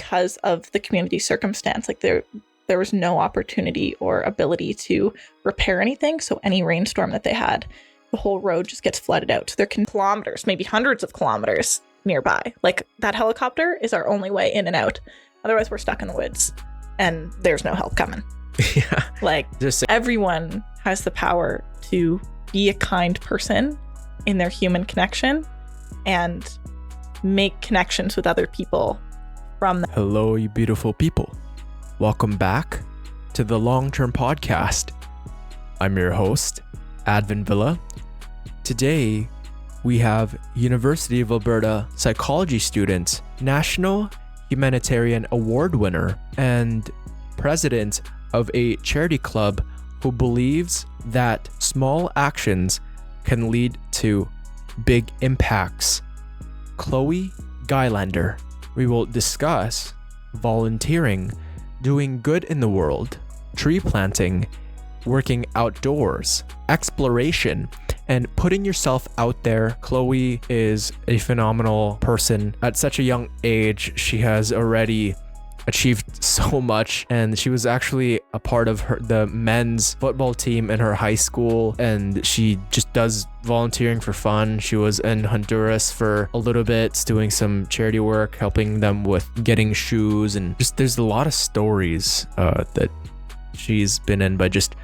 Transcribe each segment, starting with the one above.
because of the community circumstance. Like there was no opportunity or ability to repair anything. So any rainstorm that they had, the whole road just gets flooded out. So there can kilometers, maybe hundreds of kilometers nearby. Like that helicopter is our only way in and out. Otherwise we're stuck in the woods and there's no help coming. Yeah. Like everyone has the power to be a kind person in their human connection and make connections with other people from them. Hello, you beautiful people. Welcome back to the Long-Term Podcast. I'm your host, Advin Villa. Today, we have University of Alberta psychology student, National Humanitarian Award winner, and president of a charity club who believes that small actions can lead to big impacts. Chloe Gylander. We will discuss volunteering, doing good in the world, tree planting, working outdoors, exploration, and putting yourself out there. Chloe is a phenomenal person. At such a young age, she has already achieved so much, and she was actually a part of the men's football team in her high school, and she just does volunteering for fun. She was in Honduras for a little bit doing some charity work, helping them with getting shoes, and just there's a lot of stories that she's been in by just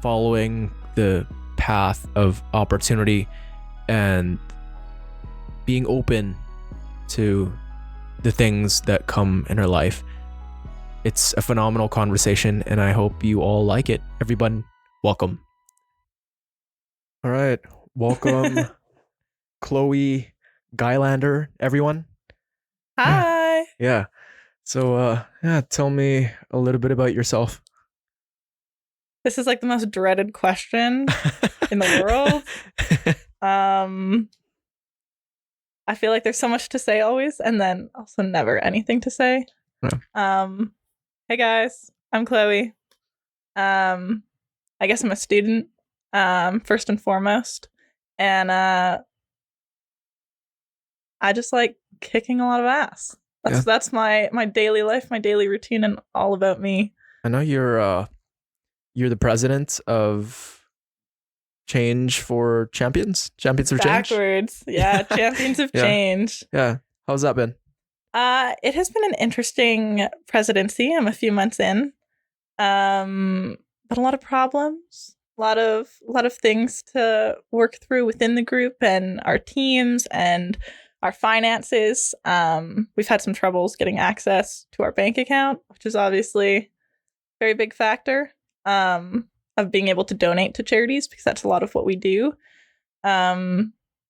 following the path of opportunity and being open to the things that come in her life. It's a phenomenal conversation, and I hope you all like it. Everyone, welcome. All right, welcome, Chloe Gylander, everyone. Hi. Yeah. So, tell me a little bit about yourself. This is like the most dreaded question in the world. I feel like there's so much to say always, and then also never anything to say. Yeah. Hey guys, I'm Chloe. I guess I'm a student, first and foremost, and I just like kicking a lot of ass. That's my daily life, my daily routine, and all about me. I know you're the president of Change for Champions for Change. Backwards, yeah, Champions of Change. Yeah, how's that been? It has been an interesting presidency. I'm a few months in, but a lot of problems, a lot of things to work through within the group and our teams and our finances. We've had some troubles getting access to our bank account, which is obviously a very big factor of being able to donate to charities, because that's a lot of what we do.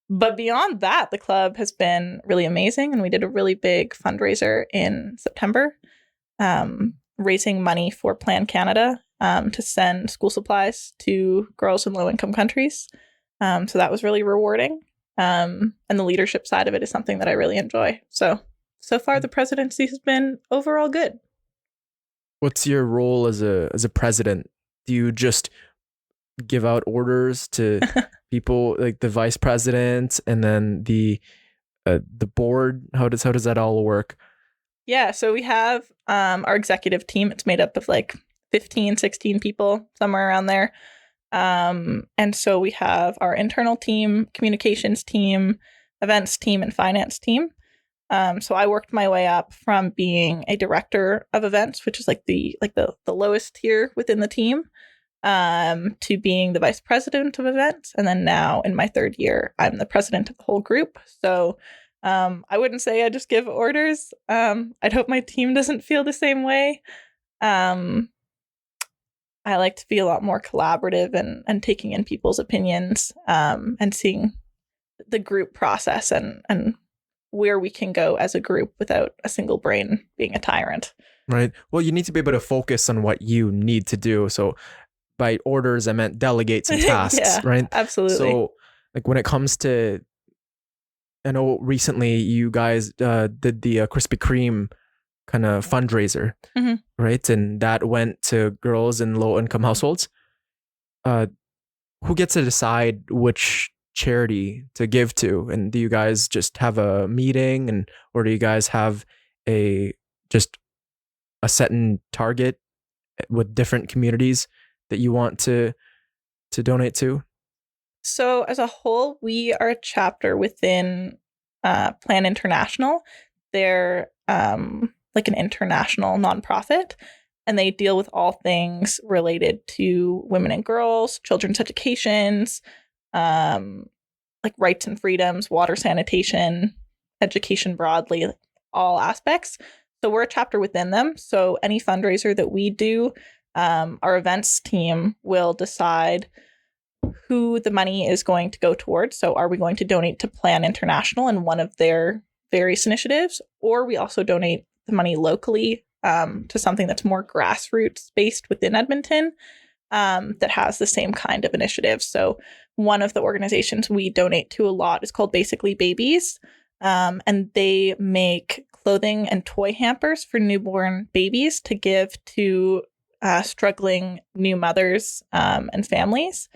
But beyond that, the club has been really amazing, and we did a really big fundraiser in September, raising money for Plan Canada to send school supplies to girls in low-income countries. So that was really rewarding, and the leadership side of it is something that I really enjoy. So far, the presidency has been overall good. What's your role as a president? Do you just give out orders to people, like the vice president and then the board? How does that all work? Yeah, so we have our executive team. It's made up of like 15, 16 people, somewhere around there. And so we have our internal team, communications team, events team, and finance team. So I worked my way up from being a director of events, which is like the lowest tier within the team, to being the vice president of events. And then now in my third year, I'm the president of the whole group. So I wouldn't say I just give orders. I'd hope my team doesn't feel the same way. I like to be a lot more collaborative and taking in people's opinions, and seeing the group process and where we can go as a group without a single brain being a tyrant. Right. Well, you need to be able to focus on what you need to do. So by orders, I meant delegate some tasks, Yeah, right? Absolutely. So like when it comes to, I know recently you guys did the Krispy Kreme kind of fundraiser, Mhm. right? And that went to girls in low income households. Who gets to decide which charity to give to? And do you guys just have a meeting, or do you guys have just a certain target with different communities that you want to donate to? So as a whole, we are a chapter within Plan International. They're like an international nonprofit, and they deal with all things related to women and girls, children's educations, like rights and freedoms, water sanitation, education broadly, like all aspects. So we're a chapter within them. So any fundraiser that we do, our events team will decide who the money is going to go towards. So are we going to donate to Plan International and one of their various initiatives, or we also donate the money locally to something that's more grassroots based within Edmonton that has the same kind of initiative. So one of the organizations we donate to a lot is called Basically Babies, and they make clothing and toy hampers for newborn babies to give to struggling new mothers and families,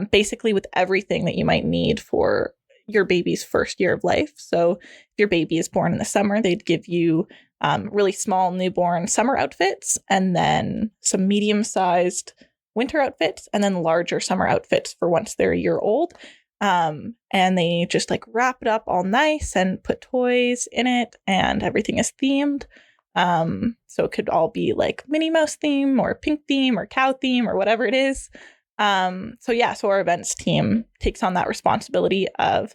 basically with everything that you might need for your baby's first year of life. So if your baby is born in the summer, they'd give you really small newborn summer outfits, and then some medium-sized winter outfits, and then larger summer outfits for once they're a year old. And they just like wrap it up all nice and put toys in it, and everything is themed. So it could all be like Minnie Mouse theme or pink theme or cow theme or whatever it is. So our events team takes on that responsibility of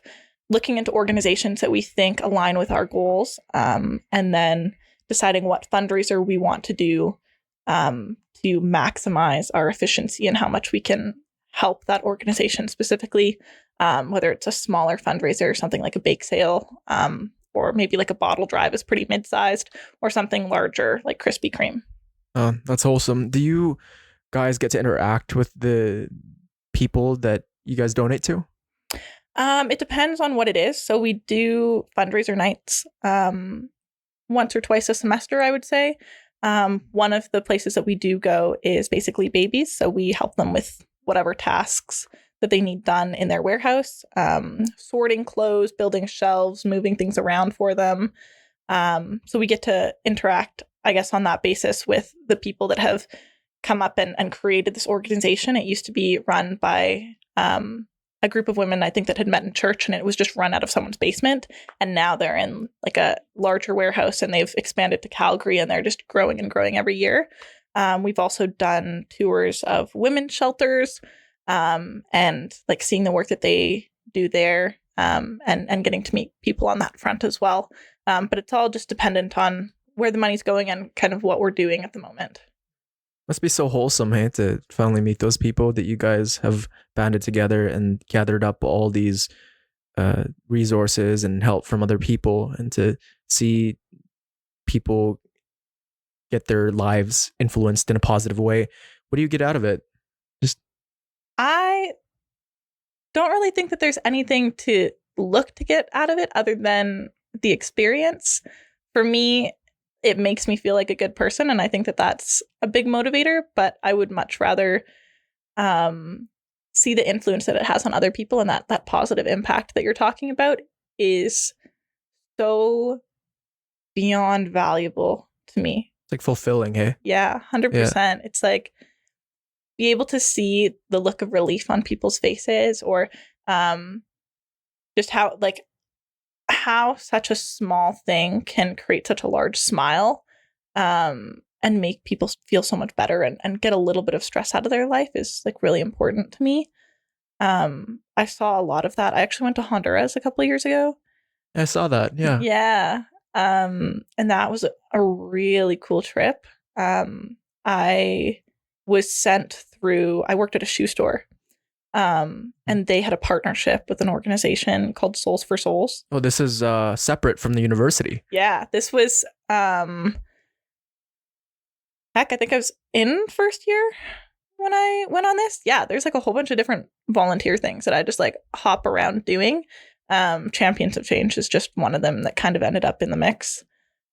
looking into organizations that we think align with our goals, and then deciding what fundraiser we want to do to maximize our efficiency and how much we can help that organization specifically, whether it's a smaller fundraiser or something like a bake sale, or maybe like a bottle drive is pretty mid-sized, or something larger like Krispy Kreme. That's wholesome. Do you guys get to interact with the people that you guys donate to? It depends on what it is. So we do fundraiser nights once or twice a semester, I would say. One of the places that we do go is Basically Babies. So we help them with whatever tasks that they need done in their warehouse, sorting clothes, building shelves, moving things around for them. So we get to interact, I guess, on that basis with the people that have come up and created this organization. It used to be run by a group of women, I think, that had met in church, and it was just run out of someone's basement. And now they're in like a larger warehouse, and they've expanded to Calgary, and they're just growing and growing every year. We've also done tours of women's shelters, and like seeing the work that they do there, and getting to meet people on that front as well. But it's all just dependent on where the money's going and kind of what we're doing at the moment. Must be so wholesome, hey, to finally meet those people that you guys have banded together and gathered up all these resources and help from other people, and to see people get their lives influenced in a positive way. What do you get out of it? I don't really think that there's anything to look to get out of it other than the experience. For me, it makes me feel like a good person, and I think that that's a big motivator, but I would much rather see the influence that it has on other people, and that positive impact that you're talking about is so beyond valuable to me. It's like fulfilling, hey? Yeah, 100%. Yeah. It's like be able to see the look of relief on people's faces, or just how such a small thing can create such a large smile, and make people feel so much better and get a little bit of stress out of their life is like really important to me. I saw a lot of that. I actually went to Honduras a couple of years ago. I saw that. Yeah. Yeah. And that was a really cool trip. I was sent through, I worked at a shoe store. And they had a partnership with an organization called Souls for Souls. Oh, this is separate from the university. Yeah, this was, I think I was in first year when I went on this. Yeah, there's like a whole bunch of different volunteer things that I just like hop around doing. Champions of Change is just one of them that kind of ended up in the mix.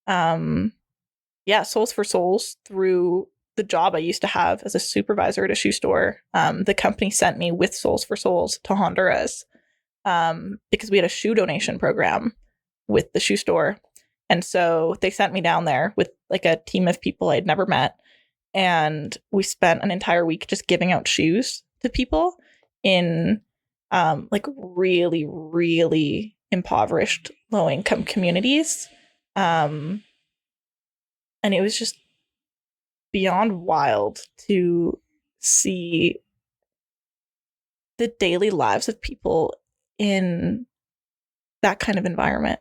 Yeah, Souls for Souls, through the job I used to have as a supervisor at a shoe store, the company sent me with Souls for Souls to Honduras, because we had a shoe donation program with the shoe store. And so they sent me down there with like a team of people I'd never met. And we spent an entire week just giving out shoes to people in like really, really impoverished low income communities. And it was just beyond wild to see the daily lives of people in that kind of environment.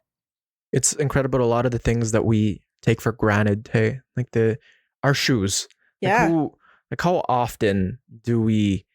It's incredible. A lot of the things that we take for granted, hey, like our shoes. Yeah. Like how often do we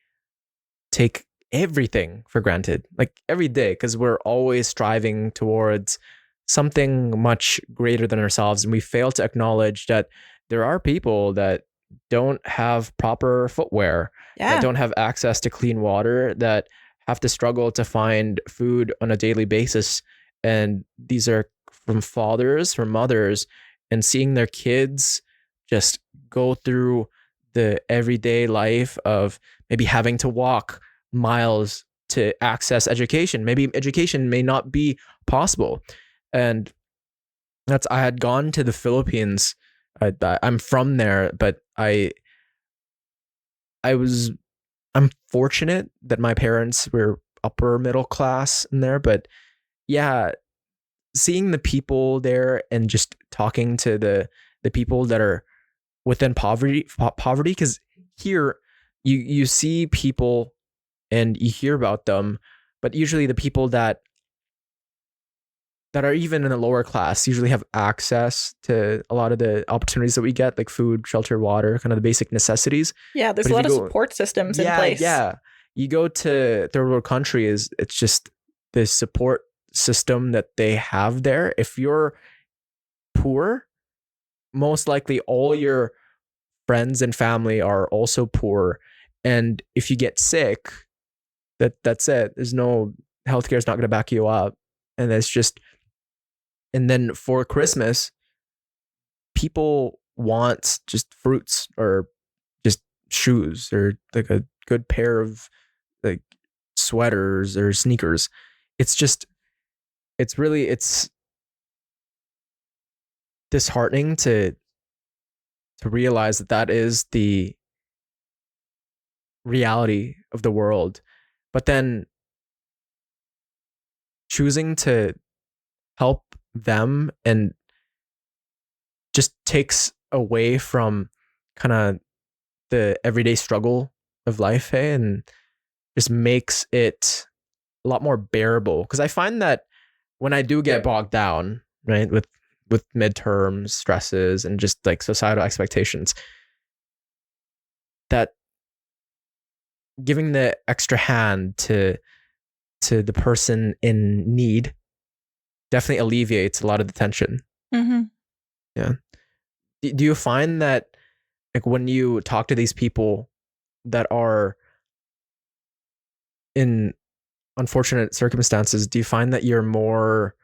take everything for granted? Like every day, because we're always striving towards something much greater than ourselves. And we fail to acknowledge that there are people that don't have proper footwear, that don't have access to clean water, that have to struggle to find food on a daily basis. And these are from fathers, from mothers, and seeing their kids just go through the everyday life of maybe having to walk miles to access education. Maybe education may not be possible. And I had gone to the Philippines. I'm from there, but I'm fortunate that my parents were upper middle class in there. But yeah, seeing the people there and just talking to the people that are within poverty, because here you see people and you hear about them, but usually the people that are even in the lower class usually have access to a lot of the opportunities that we get, like food, shelter, water, kind of the basic necessities. Yeah, there's a lot of support systems in place. Yeah, you go to third world countries, it's just the support system that they have there. If you're poor, most likely all your friends and family are also poor. And if you get sick, that's it. There's no healthcare is not going to back you up. And it's just, and then for Christmas, people want just fruits or just shoes or like a good pair of like sweaters or sneakers. It's disheartening to realize that is the reality of the world. But then choosing to help them and just takes away from kind of the everyday struggle of life, hey, and just makes it a lot more bearable. Because I find that when I do get bogged down, right, with midterms, stresses, and just like societal expectations, that giving the extra hand to the person in need definitely alleviates a lot of the tension. Mm-hmm. Yeah. Do you find that like when you talk to these people that are in unfortunate circumstances, do you find that you're more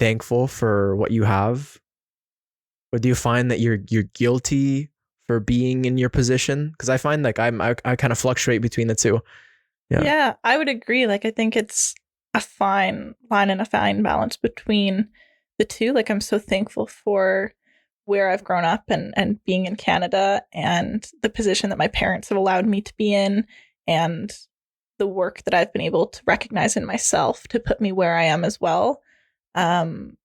thankful for what you have? Or do you find that you're guilty for being in your position? Because I find like I kind of fluctuate between the two. Yeah, I would agree. Like I think it's a fine line and a fine balance between the two. Like I'm so thankful for where I've grown up and being in Canada and the position that my parents have allowed me to be in and the work that I've been able to recognize in myself to put me where I am as well. But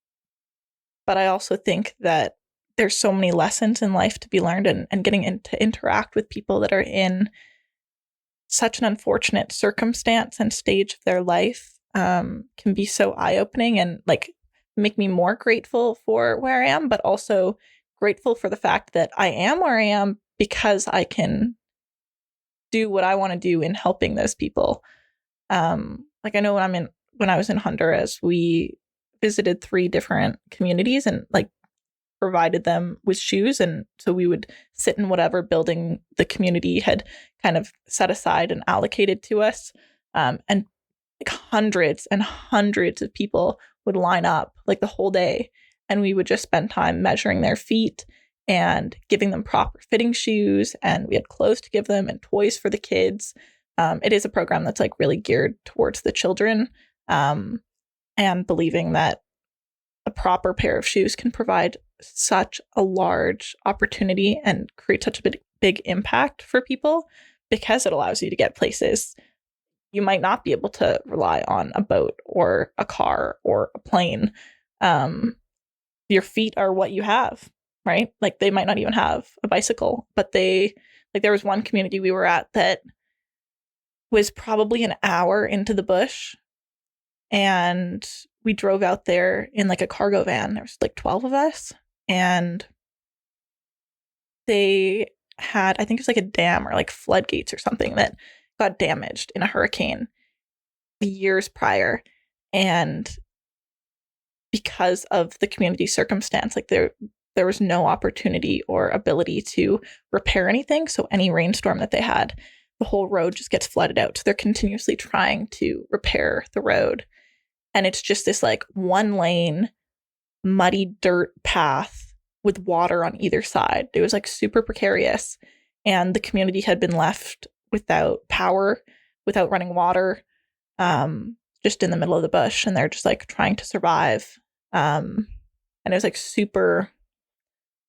I also think that there's so many lessons in life to be learned and getting to interact with people that are in such an unfortunate circumstance and stage of their life can be so eye-opening and like make me more grateful for where I am, but also grateful for the fact that I am where I am because I can do what I want to do in helping those people. Like I know when I was in Honduras, we visited 3 different communities and like provided them with shoes. And so we would sit in whatever building the community had kind of set aside and allocated to us. And like hundreds and hundreds of people would line up like the whole day. And we would just spend time measuring their feet and giving them proper fitting shoes. And we had clothes to give them and toys for the kids. It is a program that's like really geared towards the children, and believing that a proper pair of shoes can provide such a large opportunity and create such a big impact for people, because it allows you to get places you might not be able to rely on a boat or a car or a plane. Your feet are what you have, right? Like they might not even have a bicycle, but there was one community we were at that was probably an hour into the bush, and we drove out there in like a cargo van. There was like 12 of us, and they had, I think it was like a dam or like floodgates or something that got damaged in a hurricane years prior. And because of the community circumstance, like there was no opportunity or ability to repair anything. So any rainstorm that they had, the whole road just gets flooded out. So they're continuously trying to repair the road. And it's just this like one lane, muddy dirt path with water on either side. It was like super precarious. And the community had been left without power, without running water, just in the middle of the bush. And they're just like trying to survive. And it was like super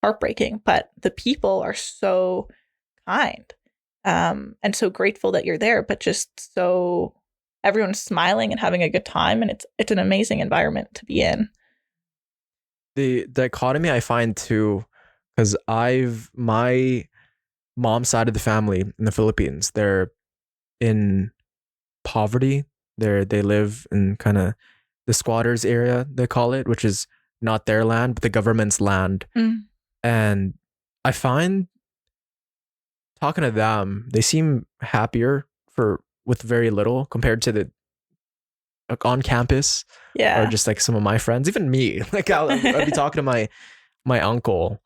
heartbreaking. But the people are so kind, and so grateful that you're there, but just so everyone's smiling and having a good time. And it's an amazing environment to be in. The dichotomy I find too, because my mom's side of the family in the Philippines, they're in poverty. They live in kind of the squatters area, they call it, which is not their land, but the government's land. And I find talking to them, they seem happier with very little compared to the on campus, or just like some of my friends, even me. Like I'll be talking to my uncle,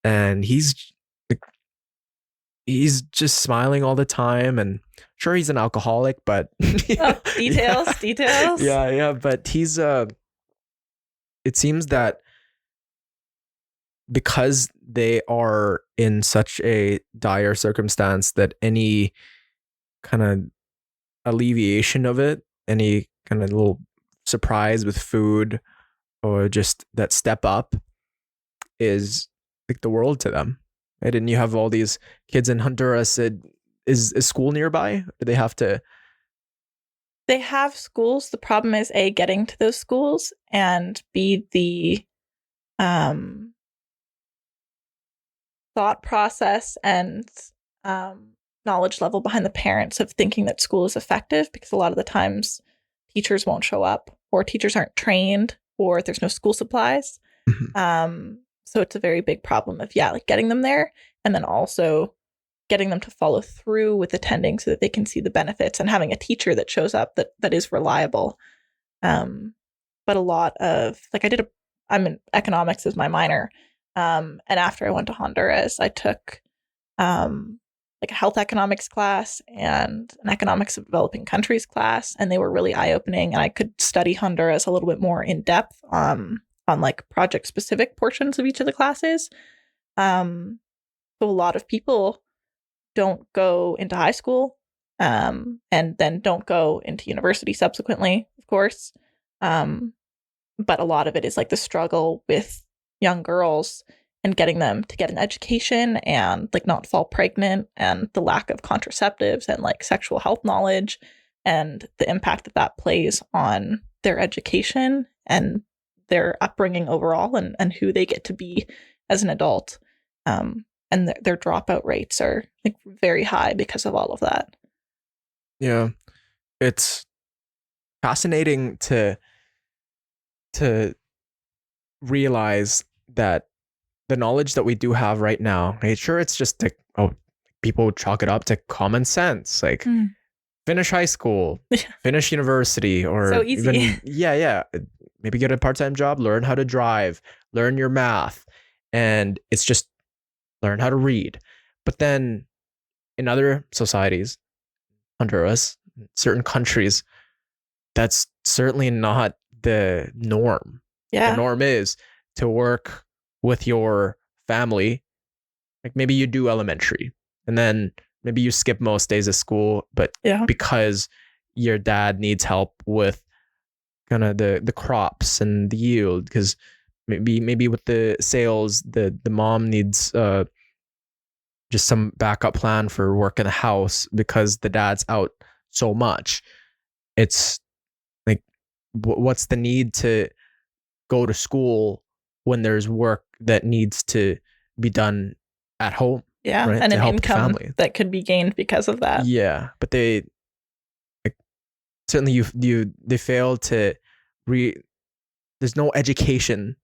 and he's just smiling all the time, and sure he's an alcoholic, but details. Yeah, but he's it seems that because they are in such a dire circumstance, that any kind of alleviation of it, any kind of little surprise with food, or just that step up, is like the world to them. Right? And you have all these kids in Honduras. Is school nearby? Do they have to? They have schools. The problem is A, getting to those schools, and B, the thought process and knowledge level behind the parents of thinking that school is effective, because a lot of the times teachers won't show up, or teachers aren't trained, or there's no school supplies. So it's a very big problem of like getting them there, and then also getting them to follow through with attending so that they can see the benefits, and having a teacher that shows up that is reliable. But a lot of like I'm in economics as my minor. And after I went to Honduras, I took like a health economics class and an economics of developing countries class, and they were really eye-opening, and I could study Honduras a little bit more in depth on like project specific portions of each of the classes. So a lot of people don't go into high school, and then don't go into university subsequently, of course. But a lot of it is like the struggle with young girls and getting them to get an education and like not fall pregnant, and the lack of contraceptives and like sexual health knowledge, and the impact that plays on their education and their upbringing overall, and who they get to be as an adult. And their dropout rates are like very high because of all of that. Yeah, it's fascinating to realize that the knowledge that we do have right now, right? Sure, it's just like, people chalk it up to common sense, like finish high school, finish university, or so easy. Even, maybe get a part-time job, learn how to drive, learn your math, and it's just learn how to read. But then in other societies, Honduras, certain countries, that's certainly not the norm. The norm is to work with your family. Like maybe you do elementary, and then maybe you skip most days of school, but because your dad needs help with kind of the crops and the yield, because maybe with the sales, the mom needs just some backup plan for work in the house because the dad's out so much. It's like, what's the need to go to school when there's work that needs to be done at home? Yeah, right? And To an help the income family. that could be gained because of that. Yeah, but they like, certainly they fail to there's no education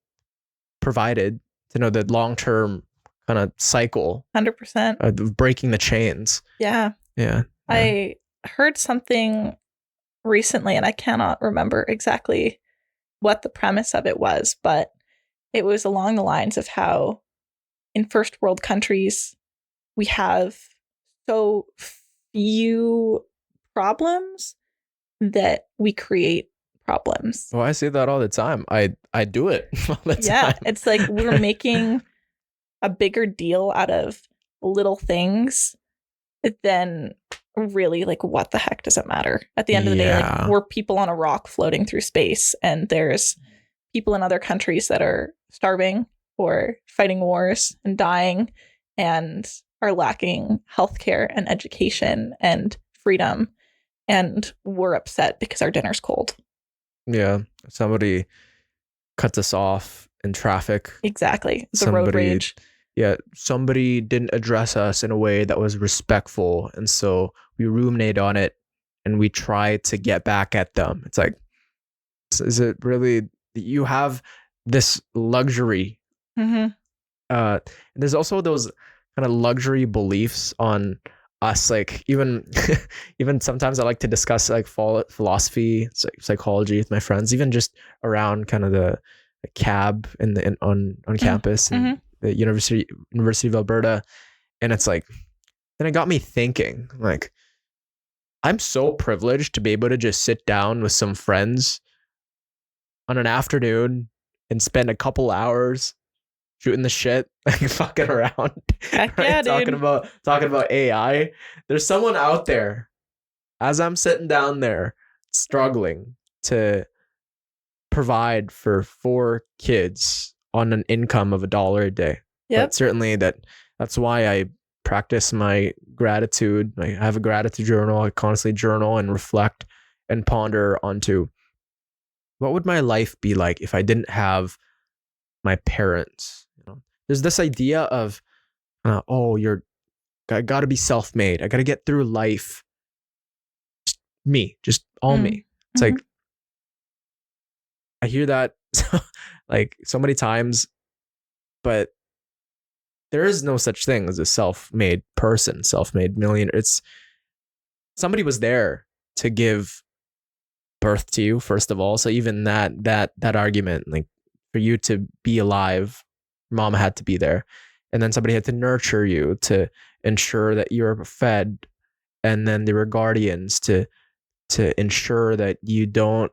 provided to know the long-term kind of cycle 100%. of breaking the chains. Yeah. I heard something recently, and I cannot remember exactly what the premise of it was, but it was along the lines of how in first world countries we have so few problems that we create problems. Well, I say that all the time. I do it all the time. It's like we're making a bigger deal out of little things than really, like, what the heck does it matter? At the end of the day, like, we're people on a rock floating through space, and there's people in other countries that are starving or fighting wars and dying and are lacking healthcare and education and freedom, and we're upset because our dinner's cold. Yeah, somebody cuts us off in traffic. Exactly. Road rage. Yeah, somebody didn't address us in a way that was respectful, and so we ruminate on it and we try to get back at them. It's like, is it really, you have this luxury? There's also those kind of luxury beliefs on us, like even sometimes I like to discuss like philosophy, psychology with my friends, even just around kind of the cab on campus and the University of Alberta. And it's like, then it got me thinking, like, I'm so privileged to be able to just sit down with some friends on an afternoon and spend a couple hours shooting the shit, like fucking around. Heck yeah, dude. Talking about AI. There's someone out there, as I'm sitting down there struggling to provide for 4 kids on an income of $1 a day. Yep. But certainly that's why I practice my gratitude. I have a gratitude journal. I constantly journal and reflect and ponder onto, what would my life be like if I didn't have my parents? You know, there's this idea of, I got to be self-made. I got to get through life. Just all me. It's like, I hear that like so many times, but there is no such thing as a self-made person, self-made millionaire. It's somebody was there to give birth to you, first of all. So even that argument, like, for you to be alive, mom had to be there. And then somebody had to nurture you to ensure that you're fed. And then there were guardians to ensure that you don't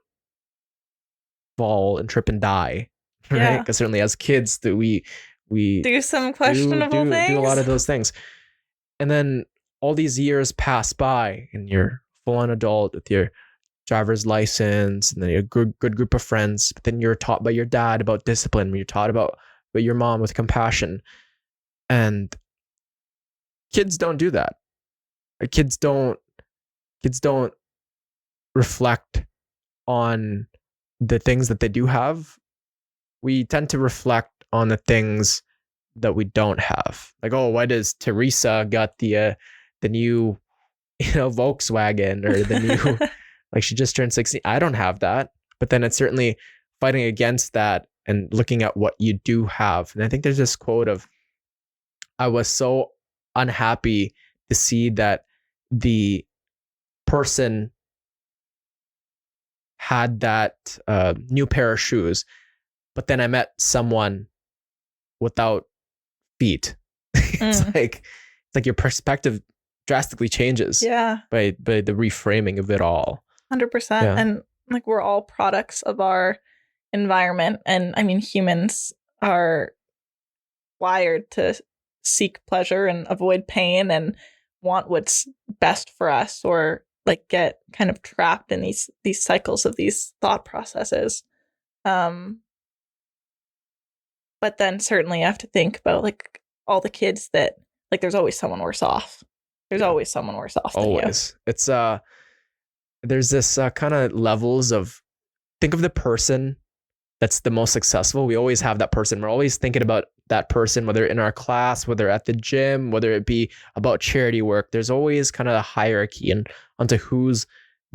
fall and trip and die. Right? Because certainly as kids that we do some questionable things. Do a lot of those things. And then all these years pass by and you're full-on adult with your driver's license, and then you're a good group of friends. But then you're taught by your dad about discipline. You're taught about your mom with compassion. And kids don't do that. Kids don't reflect on the things that they do have. We tend to reflect on the things that we don't have. Like, oh, why does Teresa got the new, Volkswagen, or the new like, she just turned 16. I don't have that. But then it's certainly fighting against that and looking at what you do have. And I think there's this quote of, I was so unhappy to see that the person had that new pair of shoes, but then I met someone without feet. It's like your perspective drastically changes. Yeah. By the reframing of it all. 100%. Yeah. And like, we're all products of our environment. And I mean, humans are wired to seek pleasure and avoid pain and want what's best for us, or like get kind of trapped in these cycles of these thought processes. But then certainly you have to think about like all the kids that like there's always someone worse off. There's always someone worse off than you. It's there's this kind of levels of, think of the person that's the most successful. We always have that person. We're always thinking about that person, whether in our class, whether at the gym, whether it be about charity work. There's always kind of a hierarchy and onto who's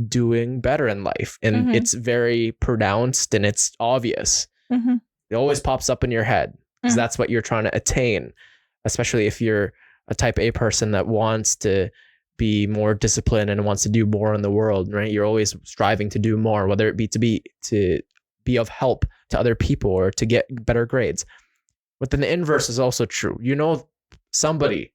doing better in life. And it's very pronounced and it's obvious. It always pops up in your head because that's what you're trying to attain, especially if you're a type A person that wants to be more disciplined and wants to do more in the world, right? You're always striving to do more, whether it be to be of help to other people or to get better grades. But then the inverse is also true. You know somebody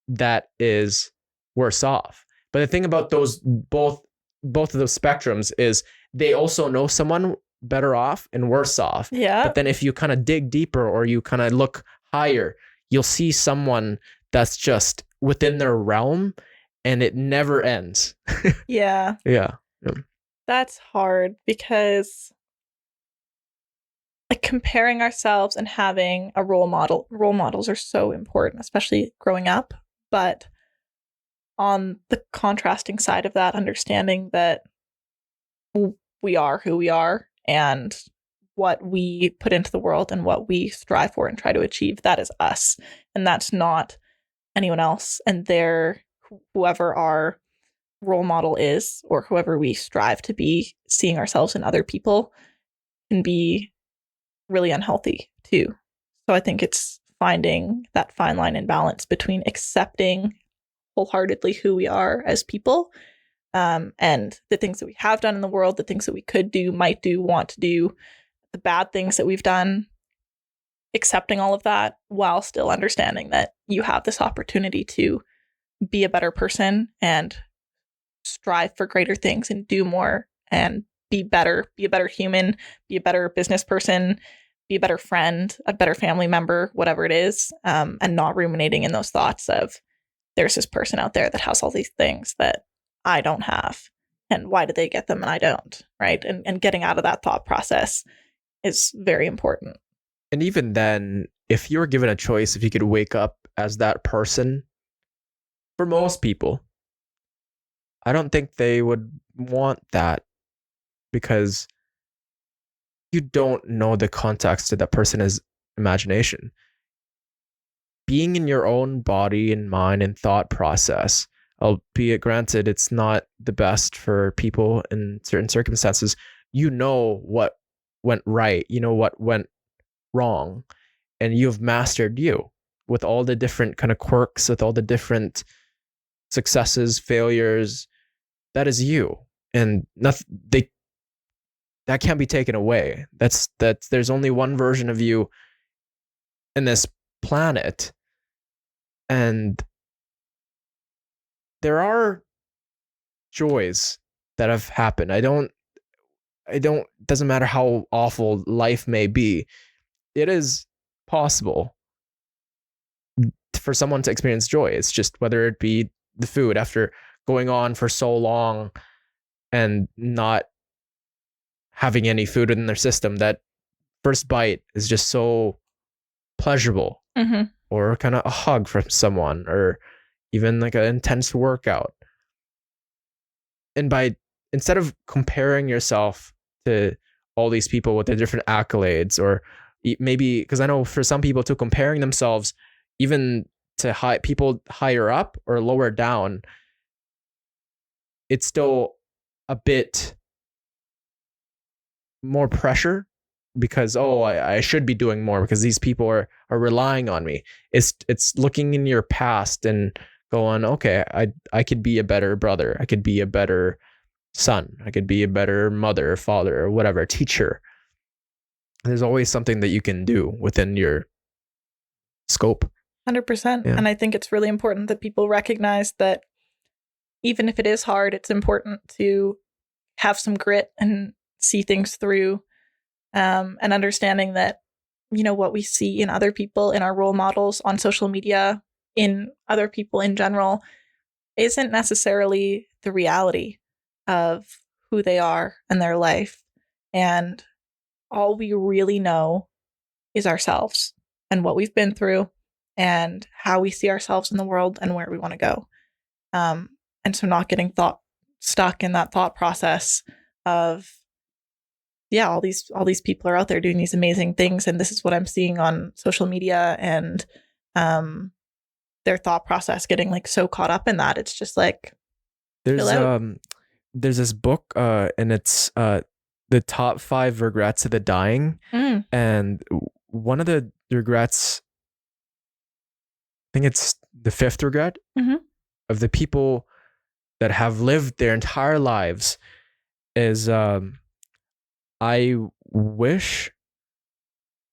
that is worse off. But the thing about those both of those spectrums is they also know someone better off and worse off. Yeah. But then if you kind of dig deeper or you kind of look higher, you'll see someone that's just within their realm and it never ends. Yeah. Yeah. That's hard because like comparing ourselves and having a role models are so important, especially growing up. But on the contrasting side of that, understanding that we are who we are and what we put into the world and what we strive for and try to achieve, that is us. And that's not anyone else. And whoever our role model is or whoever we strive to be, seeing ourselves in other people can be really unhealthy too. So I think it's finding that fine line and balance between accepting wholeheartedly who we are as people, and the things that we have done in the world, the things that we could do, might do, want to do, the bad things that we've done, accepting all of that while still understanding that you have this opportunity to be a better person and strive for greater things and do more and be better, be a better human, be a better business person, be a better friend, a better family member, whatever it is, and not ruminating in those thoughts of there's this person out there that has all these things that I don't have. And why do they get them and I don't? Right. And getting out of that thought process is very important. And even then, if you were given a choice, if you could wake up as that person, for most people, I don't think they would want that because you don't know the context of that person's imagination. Being in your own body and mind and thought process, albeit granted it's not the best for people in certain circumstances, you know what went right, you know what went wrong, and you've mastered you with all the different kind of quirks, with all the different successes, failures. That is you, and that can't be taken away. That's there's only one version of you in this planet, and there are joys that have happened. Doesn't matter how awful life may be, it is possible for someone to experience joy. It's just whether it be the food after going on for so long and not having any food in their system, that first bite is just so pleasurable, or kind of a hug from someone, or even like an intense workout. And instead of comparing yourself to all these people with their different accolades, or maybe, because I know for some people too, comparing themselves even to people higher up or lower down, it's still a bit more pressure because, I should be doing more because these people are relying on me. It's looking in your past and going, okay, I could be a better brother. I could be a better son. I could be a better mother, father, or whatever, teacher. There's always something that you can do within your scope. 100%. Yeah. And I think it's really important that people recognize that even if it is hard, it's important to have some grit and see things through, and understanding that, what we see in other people, in our role models on social media, in other people in general, isn't necessarily the reality. of who they are and their life. And all we really know is ourselves and what we've been through and how we see ourselves in the world and where we want to go. And so not getting stuck in that thought process of, yeah, all these people are out there doing these amazing things, and this is what I'm seeing on social media, and their thought process getting like so caught up in that. It's just like, there's this book and it's the top 5 regrets of the dying. And one of the regrets, I think it's the 5th regret, of the people that have lived their entire lives is I wish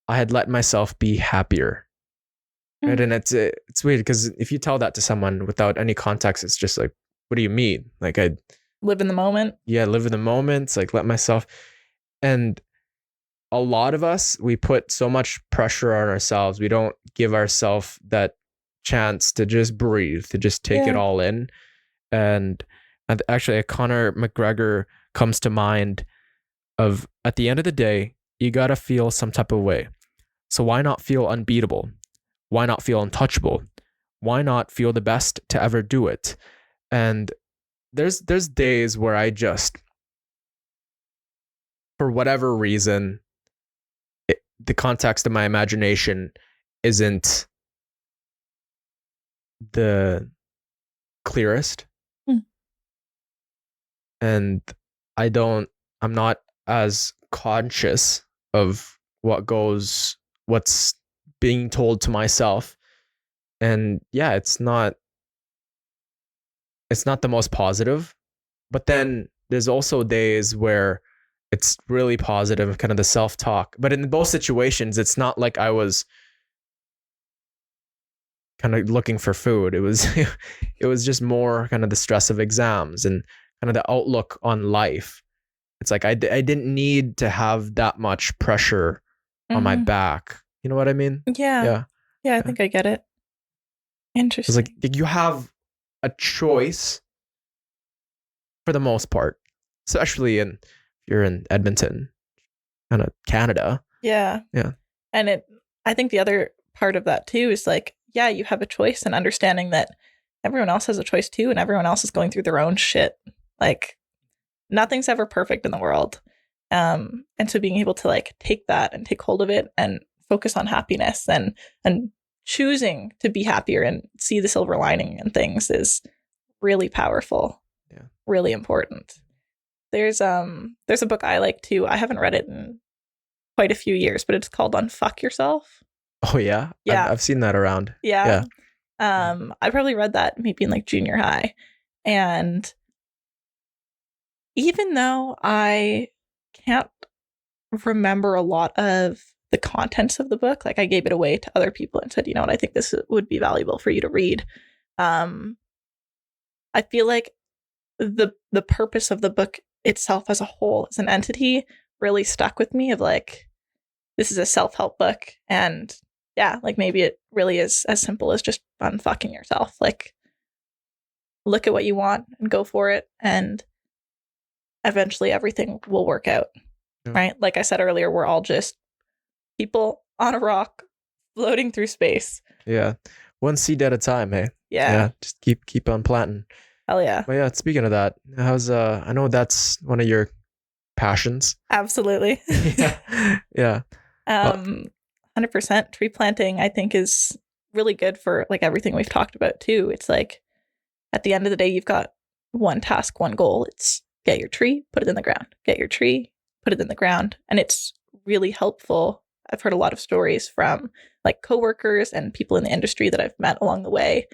I had let myself be happier. Right? And it's weird because if you tell that to someone without any context, it's just like, what do you mean? Like, I live in the moment. Yeah, live in the moment. It's like, let myself. And a lot of us, we put so much pressure on ourselves. We don't give ourselves that chance to just breathe, to just take it all in. And actually, Conor McGregor comes to mind of, at the end of the day, you got to feel some type of way. So why not feel unbeatable? Why not feel untouchable? Why not feel the best to ever do it? And there's days where I just, for whatever reason, the context of my imagination isn't the clearest. And I'm not as conscious of what's being told to myself. And yeah, it's not the most positive. But then there's also days where it's really positive, kind of the self-talk. But in both situations, it's not like I was kind of looking for food. It was just more kind of the stress of exams and kind of the outlook on life. It's like I didn't need to have that much pressure on my back. You know what I mean? Yeah, I think I get it. Interesting. It's like you have a choice for the most part, especially if you're in Edmonton, kind of Canada. Yeah. And I think the other part of that too is like, yeah, you have a choice, and understanding that everyone else has a choice too, and everyone else is going through their own shit. Like, nothing's ever perfect in the world. And so being able to like take that and take hold of it and focus on happiness and choosing to be happier and see the silver lining in things is really powerful. Yeah. Really important. There's a book I like too. I haven't read it in quite a few years, but it's called Unfuck Yourself. Oh yeah? Yeah. I've seen that around. Yeah. I probably read that maybe in like junior high. And even though I can't remember a lot of the contents of the book, like I gave it away to other people and said, you know what, I think this would be valuable for you to read. I feel like the purpose of the book itself as a whole, as an entity, really stuck with me of like, this is a self-help book. And yeah, like maybe it really is as simple as just unfucking yourself. Like, look at what you want and go for it. And eventually everything will work out. Yeah. Right? Like I said earlier, we're all just people on a rock floating through space. Yeah. One seed at a time, hey? Yeah. Just keep on planting. Hell yeah. But yeah, speaking of that, how's I know that's one of your passions. Absolutely. Yeah. 100% tree planting, I think, is really good for like everything we've talked about too. It's like, at the end of the day, you've got one task, one goal. It's get your tree, put it in the ground. Get your tree, put it in the ground. And it's really helpful. I've heard a lot of stories from like coworkers and people in the industry that I've met along the way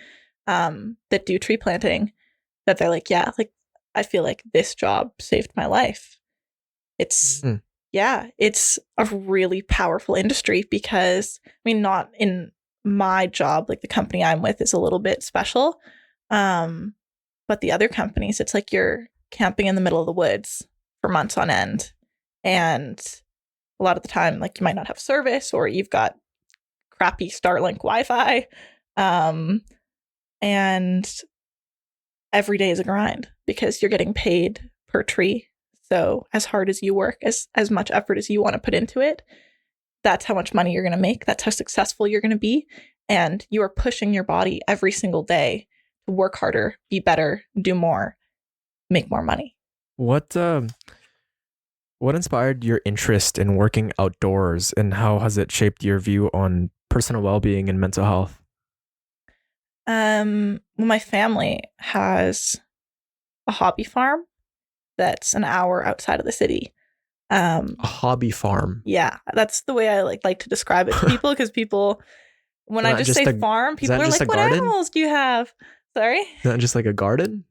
that do tree planting, that they're like, yeah, like I feel like this job saved my life. It's it's a really powerful industry because, I mean, not in my job, like the company I'm with is a little bit special. But the other companies, it's like you're camping in the middle of the woods for months on end. And a lot of the time, like you might not have service, or you've got crappy Starlink Wi-Fi. And every day is a grind because you're getting paid per tree. So as hard as you work, as much effort as you want to put into it, that's how much money you're going to make. That's how successful you're going to be. And you are pushing your body every single day to work harder, be better, do more, make more money. What inspired your interest in working outdoors, and how has it shaped your view on personal well-being and mental health? Well, my family has a hobby farm that's an hour outside of the city. A hobby farm. Yeah, that's the way I like to describe it to people, because people, when I just say farm, people are like, "What animals do you have?" Sorry? Not just like a garden?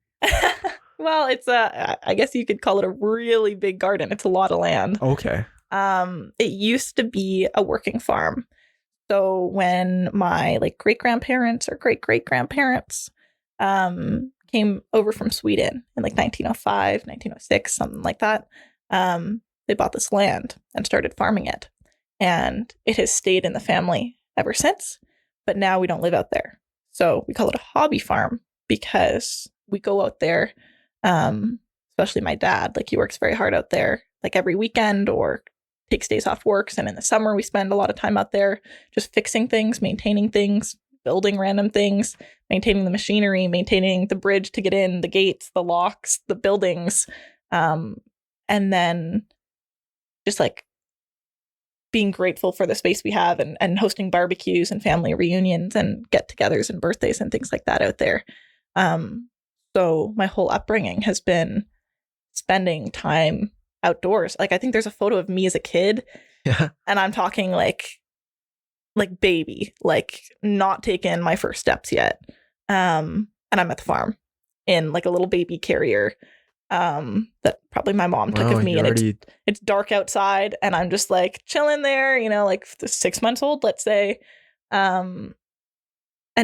Well, it's I guess you could call it a really big garden. It's a lot of land. Okay. It used to be a working farm. So when my like great-grandparents or great-great-grandparents came over from Sweden in like 1905, 1906, something like that, they bought this land and started farming it. And it has stayed in the family ever since. But now we don't live out there. So we call it a hobby farm because we go out there, especially my dad, like he works very hard out there, like every weekend or takes days off work. And in the summer, we spend a lot of time out there just fixing things, maintaining things, building random things, maintaining the machinery, maintaining the bridge to get in, the gates, the locks, the buildings. And then just like being grateful for the space we have, and hosting barbecues and family reunions and get-togethers and birthdays and things like that out there. So my whole upbringing has been spending time outdoors. Like I think there's a photo of me as a kid, and I'm talking like baby, like not taken my first steps yet. And I'm at the farm in like a little baby carrier that probably my mom took of me, and it's dark outside, and I'm just like chilling there, you know, like 6 months old, let's say, and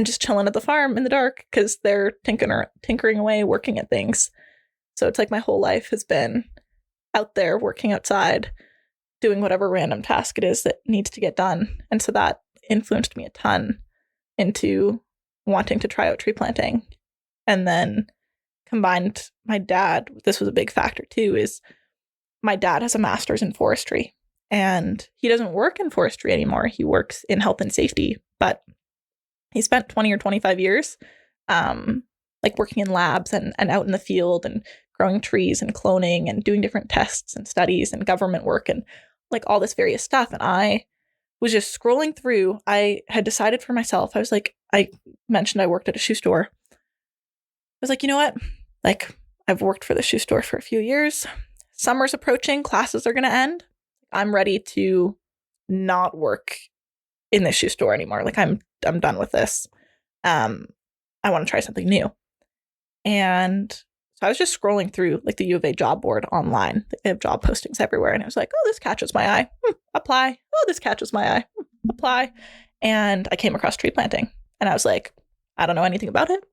just chilling at the farm in the dark because they're tinkering away, working at things. So it's like my whole life has been out there working outside, doing whatever random task it is that needs to get done. And so that influenced me a ton into wanting to try out tree planting. And then combined my dad, this was a big factor too, is my dad has a master's in forestry, and he doesn't work in forestry anymore. He works in health and safety, but he spent 20 or 25 years like working in labs and out in the field and growing trees and cloning and doing different tests and studies and government work and like all this various stuff. And I was just scrolling through. I had decided for myself, I was like, I mentioned I worked at a shoe store. I was like, you know what? Like, I've worked for the shoe store for a few years. Summer's approaching. Classes are going to end. I'm ready to not work in this shoe store anymore. Like, I'm done with this. I want to try something new. And so I was just scrolling through like the U of A job board online. They have job postings everywhere. And I was like, oh, this catches my eye. Apply. Oh, this catches my eye. Apply. And I came across tree planting. And I was like, I don't know anything about it,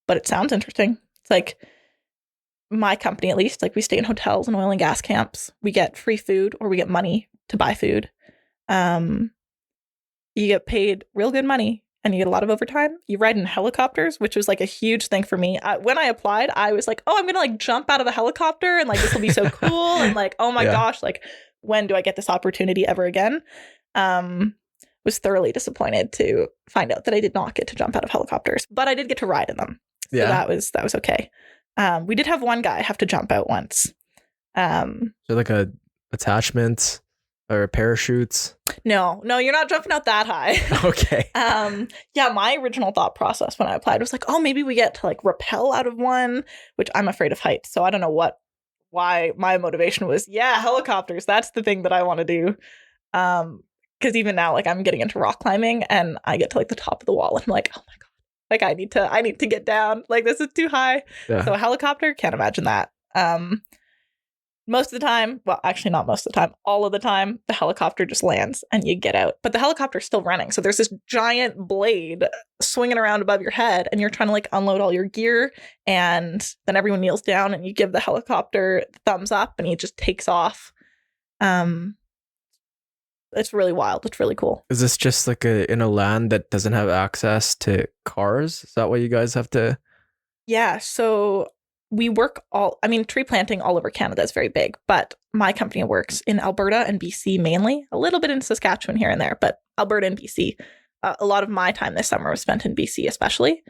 but it sounds interesting. It's like my company, at least, like we stay in hotels and oil and gas camps. We get free food, or we get money to buy food. You get paid real good money, and you get a lot of overtime. You ride in helicopters, which was like a huge thing for me. When I applied, I was like, oh, I'm going to like jump out of a helicopter and like this will be so cool. And like, oh my gosh, like when do I get this opportunity ever again? Was thoroughly disappointed to find out that I did not get to jump out of helicopters, but I did get to ride in them. So that was okay. We did have one guy have to jump out once. So like a attachment or parachutes? No, you're not jumping out that high. Okay. Yeah, my original thought process when I applied was like, oh, maybe we get to like rappel out of one, which I'm afraid of heights. So I don't know why my motivation was, helicopters. That's the thing that I want to do. Because even now, like I'm getting into rock climbing and I get to like the top of the wall and I'm like, oh my God, like I need to get down. Like this is too high. Yeah. So a helicopter, can't imagine that. Most of the time, well, actually not most of the time, all of the time, the helicopter just lands and you get out. But the helicopter's still running. So there's this giant blade swinging around above your head and you're trying to like unload all your gear. And then everyone kneels down and you give the helicopter the thumbs up and he just takes off. It's really wild. It's really cool. Is this just like in a land that doesn't have access to cars? Is that why you guys have to? Yeah. So we work tree planting all over Canada is very big, but my company works in Alberta and BC mainly, a little bit in Saskatchewan here and there, but Alberta and BC. A lot of my time this summer was spent in BC especially.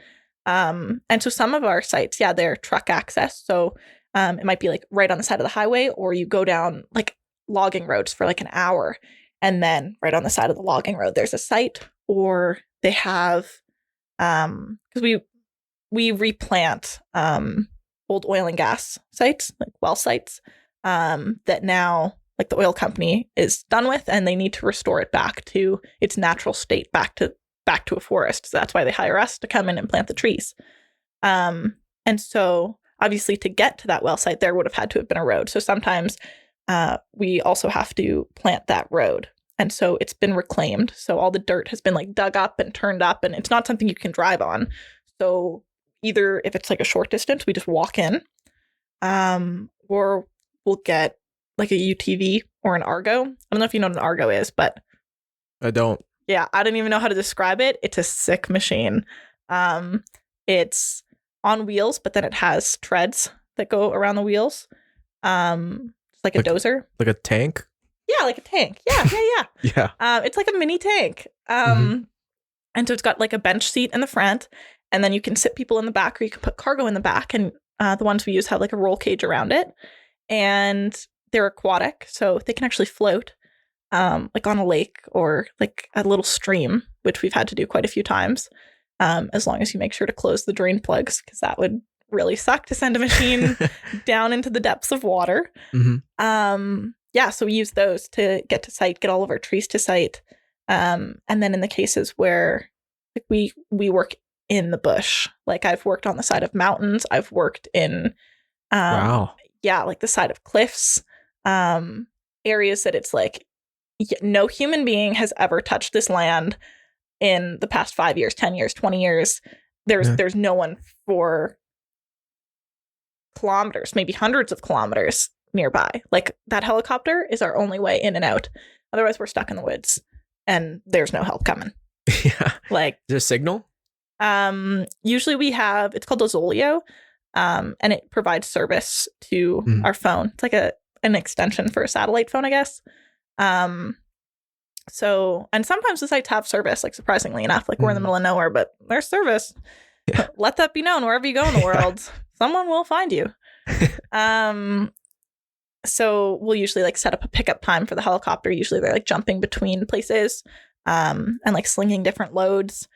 And so some of our sites, they're truck access. So it might be like right on the side of the highway, or you go down like logging roads for like an hour, and then right on the side of the logging road, there's a site. Or they have, because we replant old oil and gas sites, like well sites, that now like the oil company is done with, and they need to restore it back to its natural state, back to a forest. So that's why they hire us to come in and plant the trees. And so obviously to get to that well site, there would have had to have been a road. So sometimes we also have to plant that road. And so it's been reclaimed. So all the dirt has been like dug up and turned up, and it's not something you can drive on. So either if it's like a short distance, we just walk in, or we'll get like a UTV or an Argo. I don't know if you know what an Argo is, but I don't. Yeah, I don't even know how to describe it. It's a sick machine. It's on wheels, but then it has treads that go around the wheels. It's like a dozer. Like a tank? Yeah, like a tank. Yeah. Yeah. It's like a mini tank. And so it's got like a bench seat in the front, and then you can sit people in the back, or you can put cargo in the back. And the ones we use have like a roll cage around it, and they're aquatic, so they can actually float, like on a lake or like a little stream, which we've had to do quite a few times. As long as you make sure to close the drain plugs, because that would really suck to send a machine down into the depths of water. So we use those to get to site, get all of our trees to site. And then in the cases where like we work in the bush, like I've worked on the side of mountains, I've worked in like the side of cliffs, areas that it's like no human being has ever touched this land in the past 5 years, 10 years, 20 years. There's no one for kilometers, maybe hundreds of kilometers nearby. Like that helicopter is our only way in and out. Otherwise we're stuck in the woods and there's no help coming. Yeah. Like, is there a signal? Usually we have, it's called a Zoleo, and it provides service to our phone. It's like an extension for a satellite phone, I guess. So, and sometimes the sites have service, like surprisingly enough, like we're in the middle of nowhere, but there's service. Yeah. Let that be known wherever you go in the world. Someone will find you. So we'll usually like set up a pickup time for the helicopter. Usually they're like jumping between places, and like slinging different loads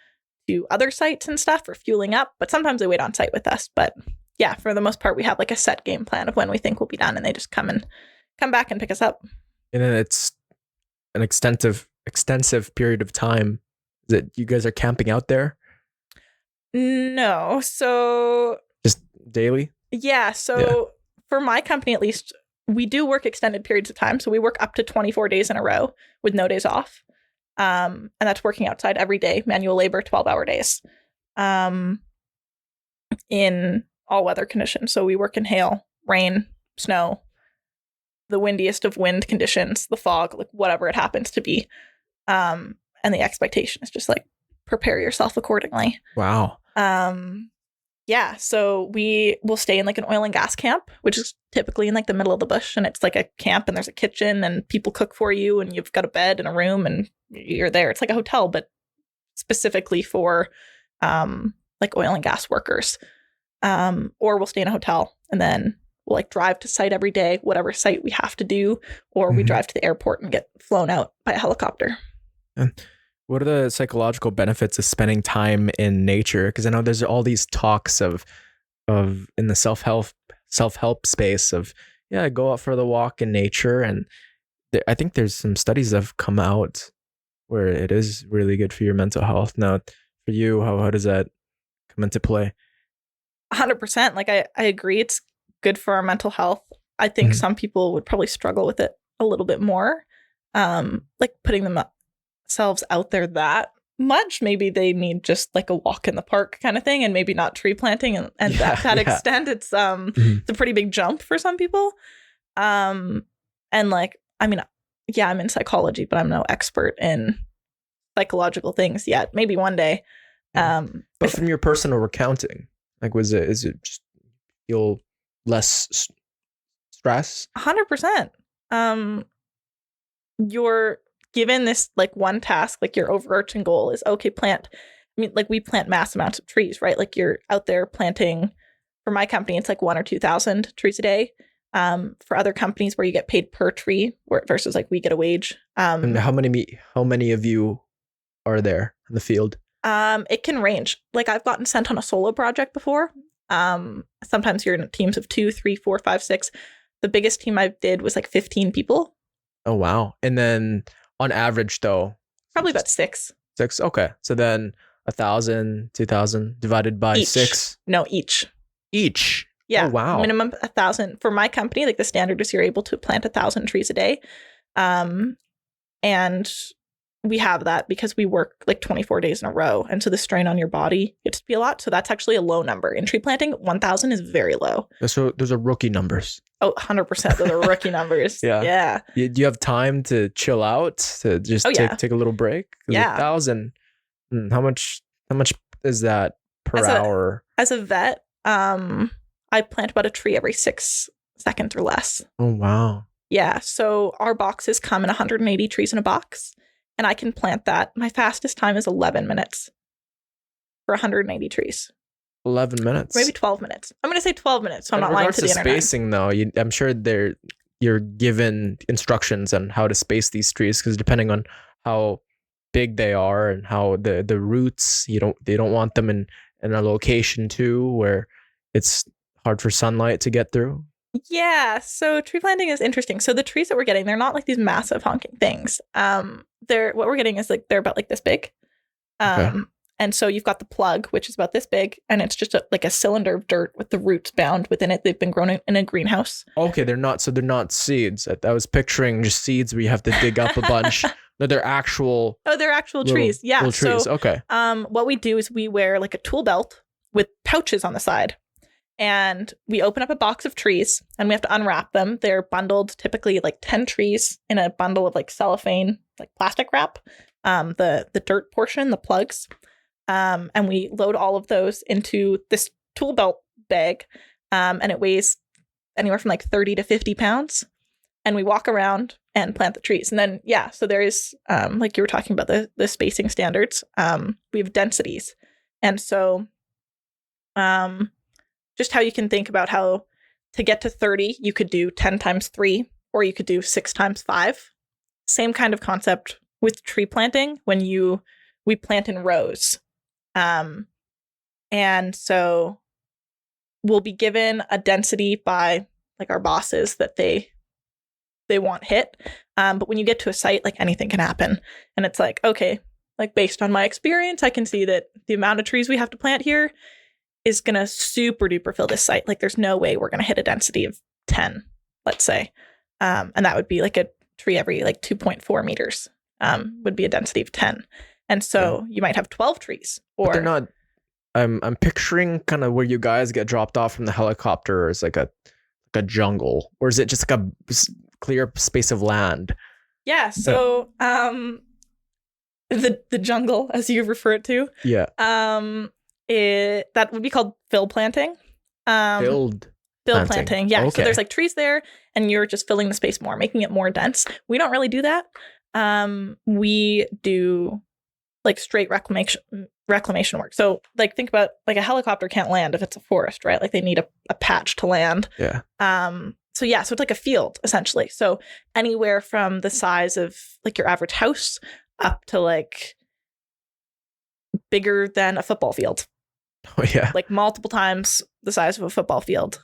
to other sites and stuff for fueling up. But sometimes they wait on site with us. But yeah, for the most part, we have like a set game plan of when we think we'll be done, and they just come back and pick us up. And then it's an extensive period of time that you guys are camping out there? No. So just daily? Yeah. So for my company, at least, we do work extended periods of time. So we work up to 24 days in a row with no days off. And that's working outside every day, manual labor, 12-hour days, in all weather conditions. So we work in hail, rain, snow, the windiest of wind conditions, the fog, like whatever it happens to be. And the expectation is just like prepare yourself accordingly. Wow. Yeah. So we will stay in like an oil and gas camp, which is typically in like the middle of the bush, and it's like a camp, and there's a kitchen, and people cook for you, and you've got a bed and a room, and you're there. It's like a hotel, but specifically for like oil and gas workers. Or we'll stay in a hotel, and then we'll like drive to site every day, whatever site we have to do, or we drive to the airport and get flown out by a helicopter. And what are the psychological benefits of spending time in nature? Because I know there's all these talks of in the self-help space of, go out for the walk in nature. And I think there's some studies that have come out where it is really good for your mental health. Now, for you, how does that come into play? 100%. Like I agree. It's good for our mental health. I think some people would probably struggle with it a little bit more. Like putting themselves out there that much. Maybe they need just like a walk in the park kind of thing, and maybe not tree planting. And that extent, it's it's a pretty big jump for some people. And like, I mean, I'm in psychology, but I'm no expert in psychological things yet. Maybe one day. But from your personal recounting, like, is it just feel less stress? 100%. You're given this like one task, like your overarching goal is okay, plant. I mean, like we plant mass amounts of trees, right? Like you're out there planting. For my company, it's like 1,000 or 2,000 trees a day. For other companies where you get paid per tree versus like we get a wage. And how many of you are there in the field? It can range. Like I've gotten sent on a solo project before. Sometimes you're in teams of 2, 3, 4, 5, 6. The biggest team I did was like 15 people. Oh, wow. And then on average though? Probably about 6. 6? Okay. So then 1,000, 2,000 divided by each. 6? No, each. Each? Yeah. Oh, wow. Minimum 1,000. For my company, like the standard is you're able to plant 1,000 trees a day. And we have that because we work like 24 days in a row. And so the strain on your body gets to be a lot. So that's actually a low number. In tree planting, 1,000 is very low. So those are rookie numbers. Oh, 100%. Those are rookie numbers. Yeah. Do you have time to chill out, to just take a little break? Yeah. 1,000. How much is that per hour? As a vet, I plant about a tree every 6 seconds or less. Oh, wow. Yeah. So our boxes come in 180 trees in a box. And I can plant that. My fastest time is 11 minutes for 180 trees. 11 minutes? Maybe 12 minutes. I'm going to say 12 minutes, so I'm not lying to the internet. Spacing, though, I'm sure you're given instructions on how to space these trees, because depending on how big they are and how the roots, they don't want them in a location too where it's hard for sunlight to get through. Yeah, so tree planting is interesting. So the trees that we're getting, they're not like these massive honking things. What we're getting is like they're about like this big. Okay. And so you've got the plug, which is about this big, and it's just like a cylinder of dirt with the roots bound within it. They've been grown in a greenhouse. Okay, they're not seeds. I was picturing just seeds where you have to dig up a bunch. No, they're actual. Oh, they're actual trees. Yeah. Little trees. So, okay. What we do is we wear like a tool belt with pouches on the side. And we open up a box of trees and we have to unwrap them. They're bundled, typically like 10 trees in a bundle of like cellophane, like plastic wrap, the dirt portion, the plugs. And we load all of those into this tool belt bag. And it weighs anywhere from like 30 to 50 pounds. And we walk around and plant the trees. And then, yeah, so there is, like you were talking about the spacing standards. We have densities. And so, just how you can think about how to get to 30, you could do 10 times 3, or you could do 6 times 5. Same kind of concept with tree planting when we plant in rows. And so we'll be given a density by like our bosses that they want hit. But when you get to a site, like anything can happen. And it's like, okay, like based on my experience, I can see that the amount of trees we have to plant here is going to super duper fill this site. Like there's no way we're going to hit a density of 10, let's say. And that would be like a tree every like 2.4 meters would be a density of 10. And so you might have 12 trees. Or but they're not, I'm picturing kind of where you guys get dropped off from the helicopter as like a jungle, or is it just like a clear space of land? Yeah. So the jungle, as you refer it to. Yeah. That would be called fill planting. Fill planting. Yeah. Okay. So there's like trees there and you're just filling the space more, making it more dense. We don't really do that. We do like straight reclamation work. So like think about like a helicopter can't land if it's a forest, right? Like they need a patch to land. Yeah. So it's like a field essentially. So anywhere from the size of like your average house up to like bigger than a football field. Oh yeah. Like multiple times the size of a football field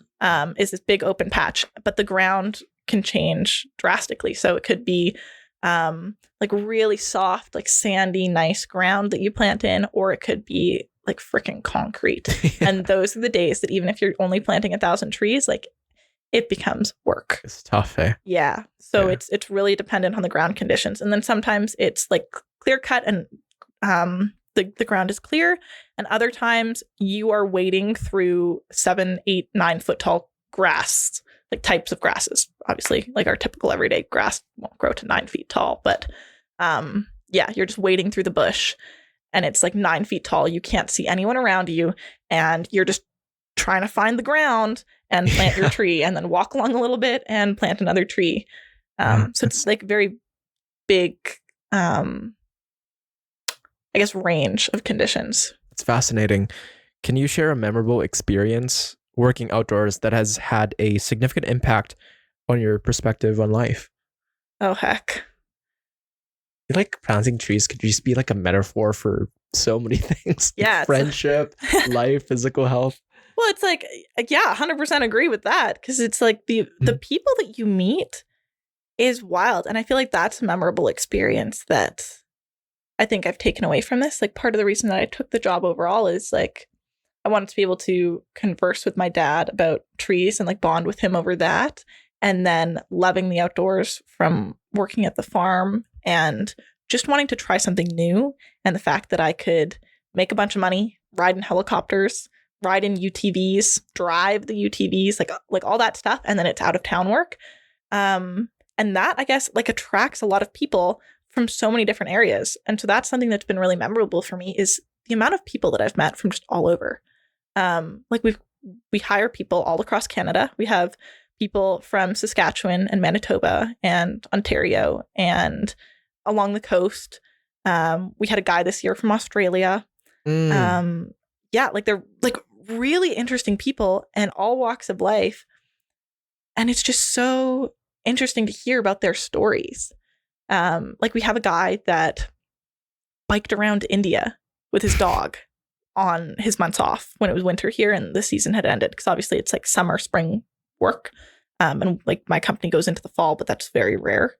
is this big open patch, but the ground can change drastically. So it could be like really soft, like sandy, nice ground that you plant in, or it could be like freaking concrete. And those are the days that even if you're only planting 1,000 trees, like it becomes work. It's tough, eh? Yeah. So it's really dependent on the ground conditions. And then sometimes it's like clear cut and the ground is clear, and other times you are wading through 7, 8, 9 foot tall grass, like types of grasses. Obviously, like our typical everyday grass won't grow to 9 feet tall, but you're just wading through the bush, and it's like 9 feet tall. You can't see anyone around you, and you're just trying to find the ground and plant your tree, and then walk along a little bit and plant another tree. So it's like very big, I guess, range of conditions. It's fascinating. Can you share a memorable experience working outdoors that has had a significant impact on your perspective on life? Oh, heck. I feel like planting trees could just be like a metaphor for so many things. Yeah. Friendship, life, physical health. Well, it's like, yeah, 100% agree with that, because it's like the people that you meet is wild. And I feel like that's a memorable experience that I think I've taken away from this. Like, part of the reason that I took the job overall is like, I wanted to be able to converse with my dad about trees and like bond with him over that. And then loving the outdoors from working at the farm and just wanting to try something new. And the fact that I could make a bunch of money, ride in helicopters, ride in UTVs, drive the UTVs, like all that stuff. And then it's out of town work. And that, I guess, like attracts a lot of people from so many different areas. And so that's something that's been really memorable for me, is the amount of people that I've met from just all over. Like we hire people all across Canada. We have people from Saskatchewan and Manitoba and Ontario and along the coast. We had a guy this year from Australia. Yeah, like they're like really interesting people and all walks of life. And it's just so interesting to hear about their stories. Like we have a guy that biked around India with his dog on his months off when it was winter here and the season had ended, because obviously it's like summer, spring work. And like my company goes into the fall, but that's very rare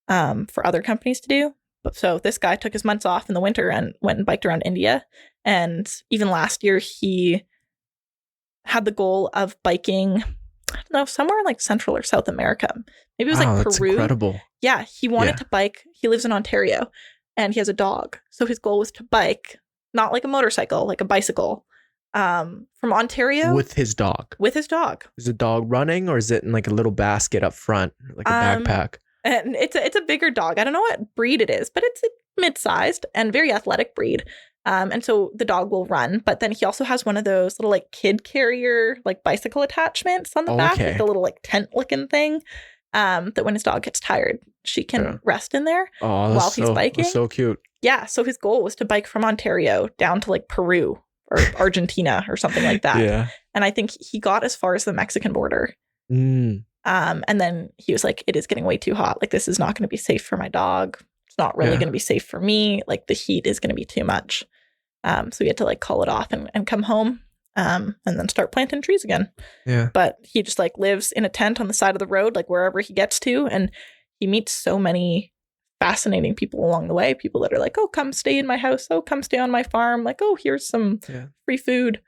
for other companies to do. But so this guy took his months off in the winter and went and biked around India. And even last year, he had the goal of biking, I don't know, somewhere in like Central or South America. Maybe it was like Peru. Incredible. Yeah, he wanted to bike. He lives in Ontario and he has a dog. So his goal was to bike, not like a motorcycle, like a bicycle, from Ontario. With his dog. With his dog. Is the dog running, or is it in like a little basket up front, like a backpack? And it's a bigger dog. I don't know what breed it is, but it's a mid-sized and very athletic breed. And so the dog will run, but then he also has one of those little like kid carrier, like bicycle attachments on the back, like the little like tent looking thing. That when his dog gets tired, she can rest in there while he's biking. That's so cute. Yeah. So his goal was to bike from Ontario down to like Peru or Argentina or something like that. Yeah. And I think he got as far as the Mexican border. And then he was like, it is getting way too hot. Like, this is not going to be safe for my dog. It's not really going to be safe for me. Like, the heat is going to be too much. So we had to like call it off and come home and then start planting trees again. Yeah. But he just like lives in a tent on the side of the road, like wherever he gets to. And he meets so many fascinating people along the way. People that are like, oh, come stay in my house. Oh, come stay on my farm. Like, oh, here's some free food.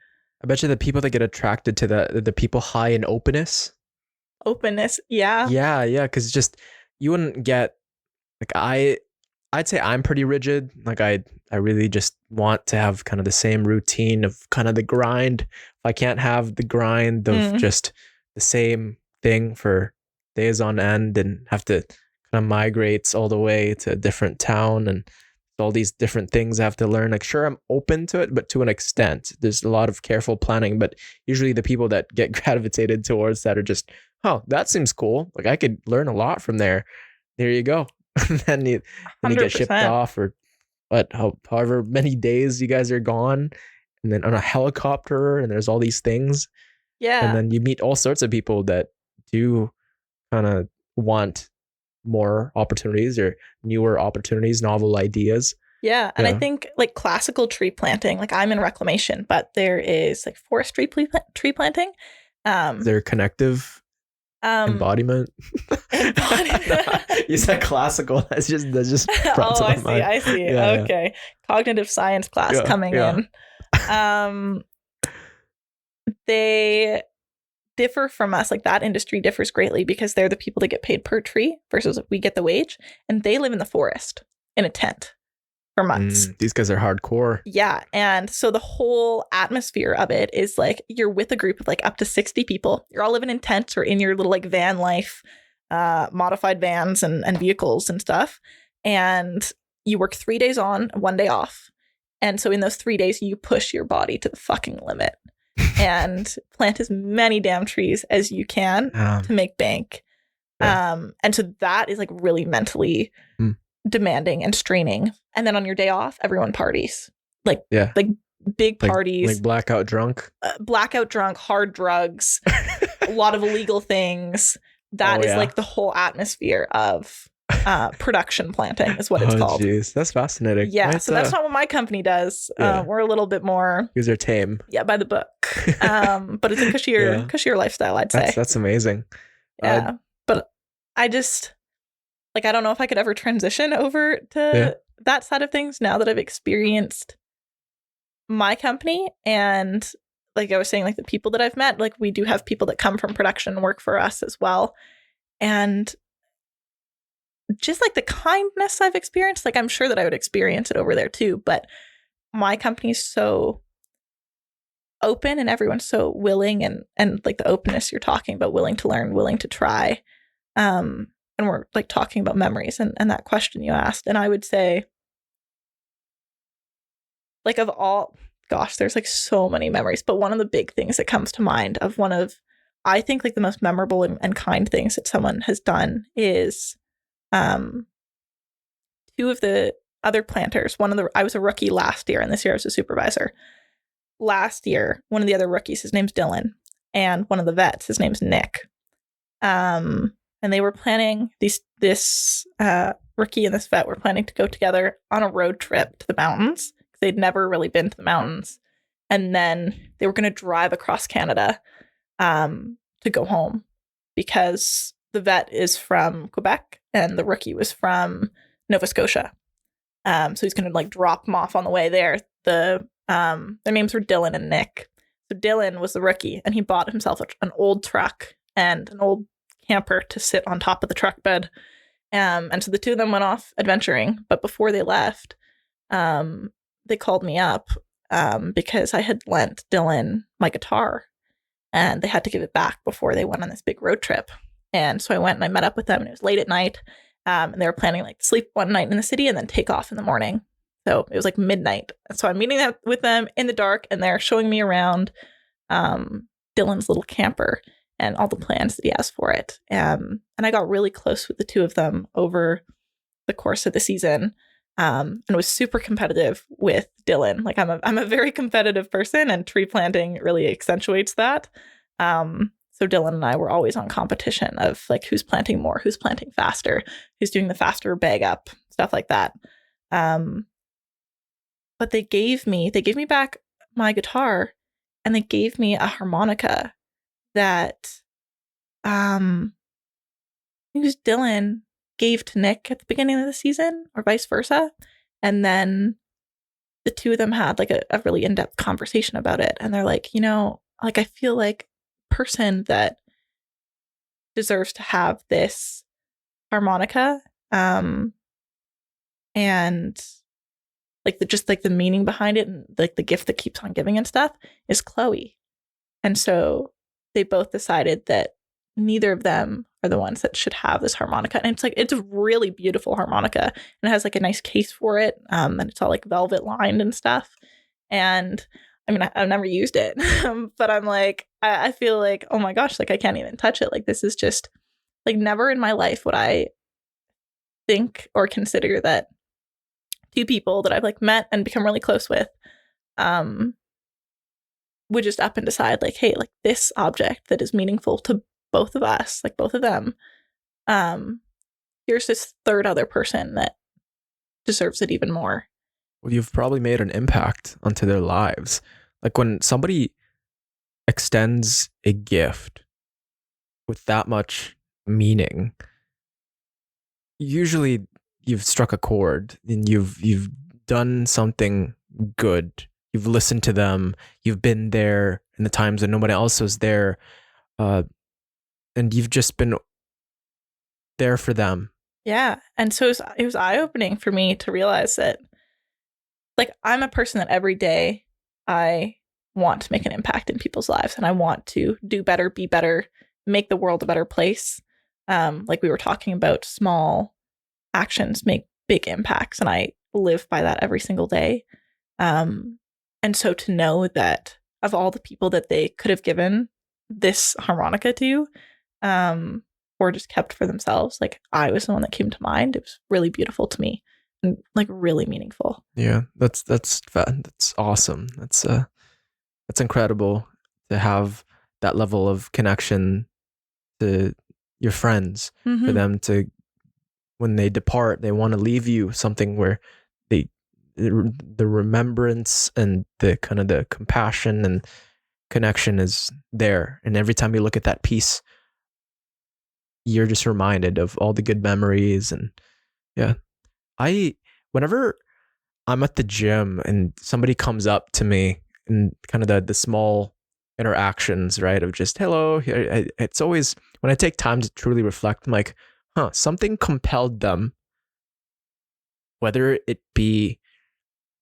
I bet you the people that get attracted to the people high in openness. Yeah. Yeah. Because just, you wouldn't get, like, I'd say I'm pretty rigid. Like I really just want to have kind of the same routine of kind of the grind. If I can't have the grind of just the same thing for days on end and have to kind of migrate all the way to a different town and all these different things I have to learn. Like, sure, I'm open to it, but to an extent. There's a lot of careful planning, but usually the people that get gravitated towards that are just, oh, that seems cool. Like, I could learn a lot from there. There you go. then you get shipped off, or however many days you guys are gone, and then on a helicopter, and there's all these things. Yeah. And then you meet all sorts of people that do kind of want more opportunities or newer opportunities, novel ideas. Yeah. And I think like classical tree planting, like I'm in reclamation, but there is like forestry tree planting. They're connective embodiment. You said classical. That's just brought to my mind. I see. Yeah, okay. Cognitive science class coming in. They differ from us. Like, that industry differs greatly because they're the people that get paid per tree versus we get the wage, and they live in the forest in a tent for months. These guys are hardcore. Yeah. And so the whole atmosphere of it is like you're with a group of like up to 60 people. You're all living in tents or in your little like van life, modified vans and vehicles and stuff. And you work 3 days on, 1 day off. And so in those 3 days, you push your body to the fucking limit. and plant as many damn trees as you can to make bank. Yeah. And so that is like really mentally demanding and straining. And then on your day off, everyone parties. Like big parties. Like blackout drunk. Hard drugs, a lot of illegal things. That is like the whole atmosphere of production planting is what it's called. Jeez, that's fascinating. Yeah, so that's not what my company does. We're a little bit more... Because they're tame. Yeah, by the book. But it's a cushier lifestyle, I'd say. That's amazing. Yeah, but I just... Like, I don't know if I could ever transition over to that side of things now that I've experienced my company. And like I was saying, like the people that I've met, like we do have people that come from production and work for us as well. And just like the kindness I've experienced, like I'm sure that I would experience it over there too. But my company's so open and everyone's so willing and like the openness you're talking about, willing to learn, willing to try. And we're like talking about memories and that question you asked. And I would say, like, of all, gosh, there's like so many memories. But one of the big things that comes to mind of one of, I think, like the most memorable and kind things that someone has done is two of the other planters. I was a rookie last year, and this year I was a supervisor. Last year, one of the other rookies, his name's Dylan, and one of the vets, his name's Nick. And they were planning this rookie and this vet were planning to go together on a road trip to the mountains. They'd never really been to the mountains. And then they were going to drive across Canada to go home because the vet is from Quebec and the rookie was from Nova Scotia. So he's going to like drop them off on the way there. Their names were Dylan and Nick. So Dylan was the rookie and he bought himself an old truck and an old camper to sit on top of the truck bed. And so the two of them went off adventuring. But before they left, they called me up because I had lent Dylan my guitar and they had to give it back before they went on this big road trip. And so I went and I met up with them and it was late at night. And they were planning like to sleep one night in the city and then take off in the morning. So it was like midnight. So I'm meeting up with them in the dark and they're showing me around Dylan's little camper and all the plans that he has for it. And I got really close with the two of them over the course of the season. And was super competitive with Dylan. Like I'm a very competitive person and tree planting really accentuates that. So Dylan and I were always on competition of like who's planting more, who's planting faster, who's doing the faster bag up, stuff like that. But they gave me back my guitar and they gave me a harmonica that it was Dylan gave to Nick at the beginning of the season or vice versa. And then the two of them had like a really in-depth conversation about it. And they're like, like I feel like a person that deserves to have this harmonica and like the meaning behind it and like the gift that keeps on giving and stuff is Chloe. And so they both decided that neither of them are the ones that should have this harmonica. And it's a really beautiful harmonica and it has like a nice case for it. And it's all like velvet lined and stuff. And I mean, I've never used it, but I'm like, I feel like, oh my gosh, like I can't even touch it. Like this is just like never in my life would I think or consider that two people that I've like met and become really close with would just up and decide like, hey, like this object that is meaningful to both of us, like both of them, here's this third other person that deserves it even more. Well, you've probably made an impact onto their lives. Like when somebody extends a gift with that much meaning, usually you've struck a chord and you've done something good. You've listened to them. You've been there in the times when nobody else was there. And you've just been there for them. Yeah. And so it was eye-opening for me to realize that like I'm a person that every day I want to make an impact in people's lives and I want to do better, be better, make the world a better place. Like we were talking about, small actions make big impacts and I live by that every single day. And so to know that of all the people that they could have given this harmonica to, or just kept for themselves, like I was the one that came to mind. It was really beautiful to me and like really meaningful. Yeah, that's awesome. That's incredible to have that level of connection to your friends, for them to, when they depart, they want to leave you something where the remembrance and the kind of the compassion and connection is there. And every time you look at that piece, you're just reminded of all the good memories. And yeah, whenever I'm at the gym and somebody comes up to me and kind of the small interactions, right, of just hello, it's always, when I take time to truly reflect, I'm like, something compelled them, whether it be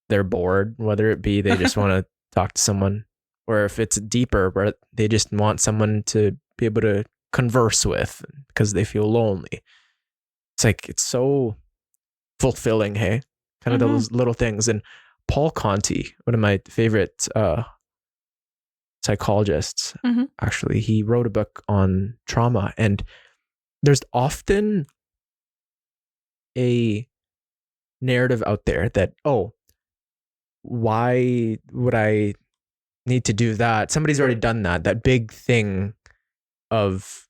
they're bored, whether it be they just want to talk to someone, or if it's deeper where they just want someone to be able to converse with because they feel lonely. It's like, it's so fulfilling, hey? Kind of those little things. And Paul Conti, one of my favorite psychologists, actually, he wrote a book on trauma, and there's often a narrative out there that, why would I need to do that? Somebody's already done that big thing of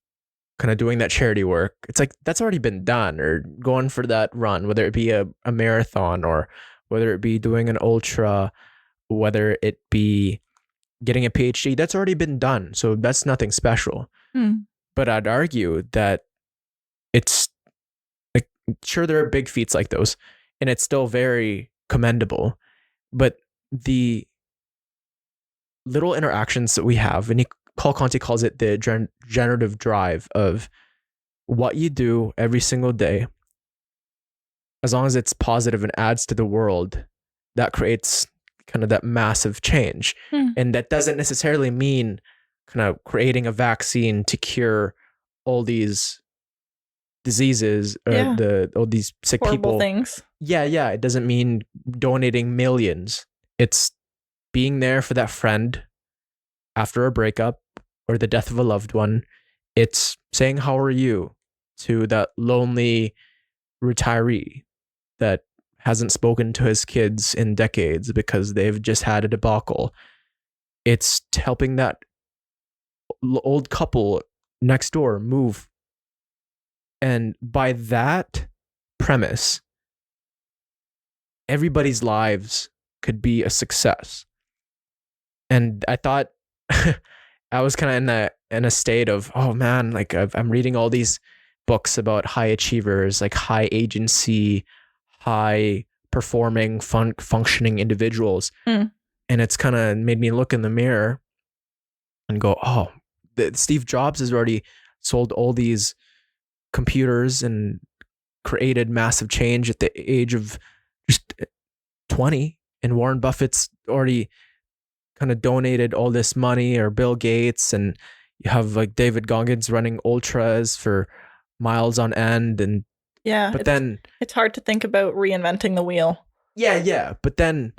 kind of doing that charity work. It's like, that's already been done, or going for that run, whether it be a marathon, or whether it be doing an ultra, whether it be getting a PhD, that's already been done. So that's nothing special. But I'd argue that it's like, sure, there are big feats like those, and it's still very commendable. But the little interactions that we have, and Paul Conti calls it the generative drive of what you do every single day, as long as it's positive and adds to the world, that creates kind of that massive change. And that doesn't necessarily mean kind of creating a vaccine to cure all these diseases, or all these sick horrible people. Things. Yeah. It doesn't mean donating millions. It's being there for that friend after a breakup or the death of a loved one. It's saying, how are you, to that lonely retiree that hasn't spoken to his kids in decades because they've just had a debacle. It's helping that old couple next door move. And by that premise, everybody's lives could be a success. And I thought I was kind of in a state of, oh man, like I'm reading all these books about high achievers, like high agency, high performing, functioning individuals. And it's kind of made me look in the mirror and go, oh, Steve Jobs has already sold all these computers and created massive change at the age of just 20. And Warren Buffett's already kind of donated all this money, or Bill Gates, and you have like David Goggins running ultras for miles on end. And but then it's hard to think about reinventing the wheel. Yeah. But then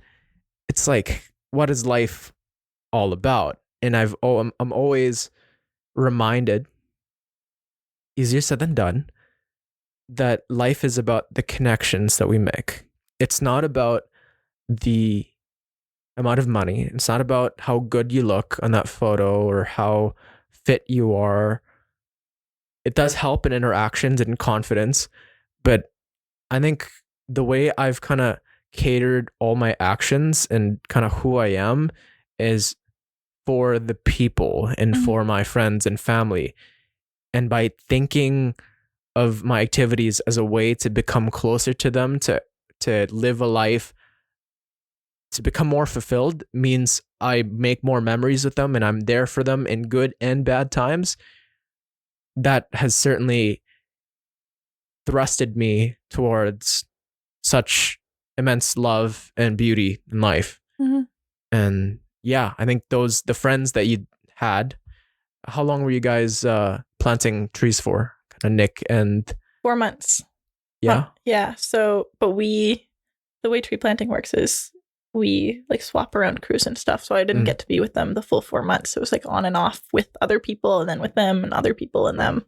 it's like, what is life all about? And I'm always reminded, easier said than done, that life is about the connections that we make. It's not about the amount of money. It's not about how good you look on that photo or how fit you are. It does help in interactions and confidence, but I think the way I've kind of catered all my actions and kind of who I am is for the people and for my friends and family. And by thinking of my activities as a way to become closer to them, to live a life, to become more fulfilled, means I make more memories with them and I'm there for them in good and bad times. That has certainly thrusted me towards such immense love and beauty in life. And yeah, I think the friends that you had, how long were you guys planting trees for? Kind of Nick and 4 months. Yeah. Yeah. So, but the way tree planting works is we like swap around crews and stuff. So I didn't get to be with them the full 4 months. It was like on and off with other people and then with them and other people and them.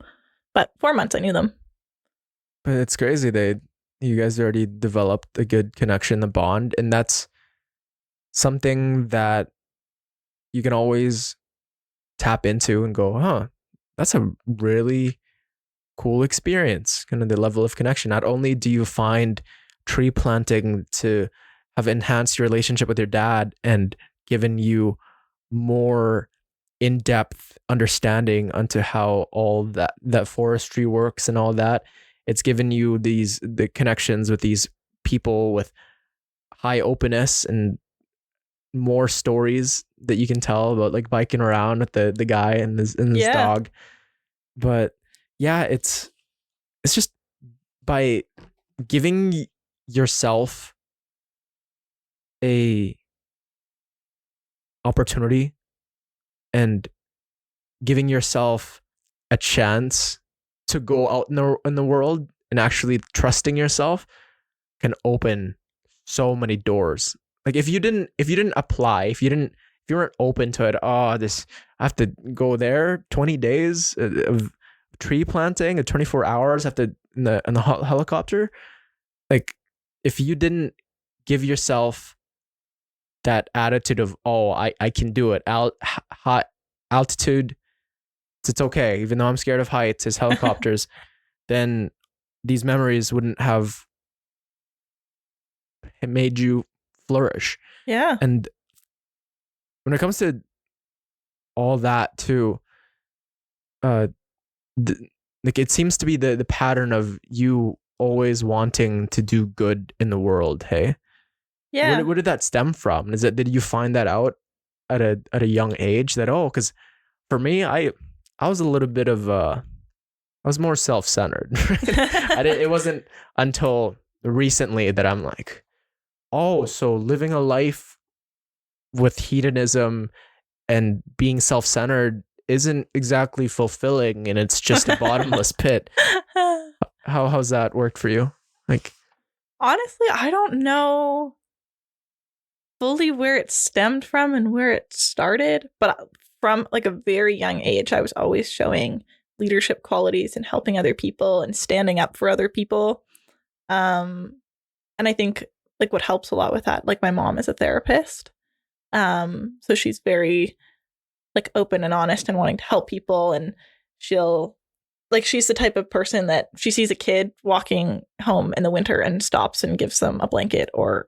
But 4 months I knew them. But it's crazy. You guys already developed a good connection, a bond, and that's something that you can always tap into and go, huh, that's a really cool experience. Kind of the level of connection. Not only do you find tree planting to have enhanced your relationship with your dad and given you more in-depth understanding onto how all that forestry works and all that, it's given you the connections with these people with high openness and more stories that you can tell about, like biking around with the guy and his dog. But yeah, it's just by giving yourself a opportunity and giving yourself a chance to go out in the world and actually trusting yourself can open so many doors. Like if you didn't apply, if you weren't open to it, I have to go there 20 days of tree planting at 24 hours, have to in the helicopter. Like if you didn't give yourself that attitude of, I can do it. High altitude, it's okay. Even though I'm scared of heights, it's helicopters, then these memories wouldn't have made you flourish. Yeah. And when it comes to all that too, like it seems to be the pattern of you always wanting to do good in the world. Hey, yeah. Where did that stem from? Did you find that out at a young age? That because for me, I was a little bit of I was more self-centered. It wasn't until recently that I'm like, so living a life with hedonism and being self-centered isn't exactly fulfilling, and it's just a bottomless pit. How's that worked for you? Like, honestly, I don't know fully where it stemmed from and where it started, but from like a very young age, I was always showing leadership qualities and helping other people and standing up for other people. And I think like what helps a lot with that, like my mom is a therapist. So she's very like open and honest and wanting to help people, and she's the type of person that she sees a kid walking home in the winter and stops and gives them a blanket or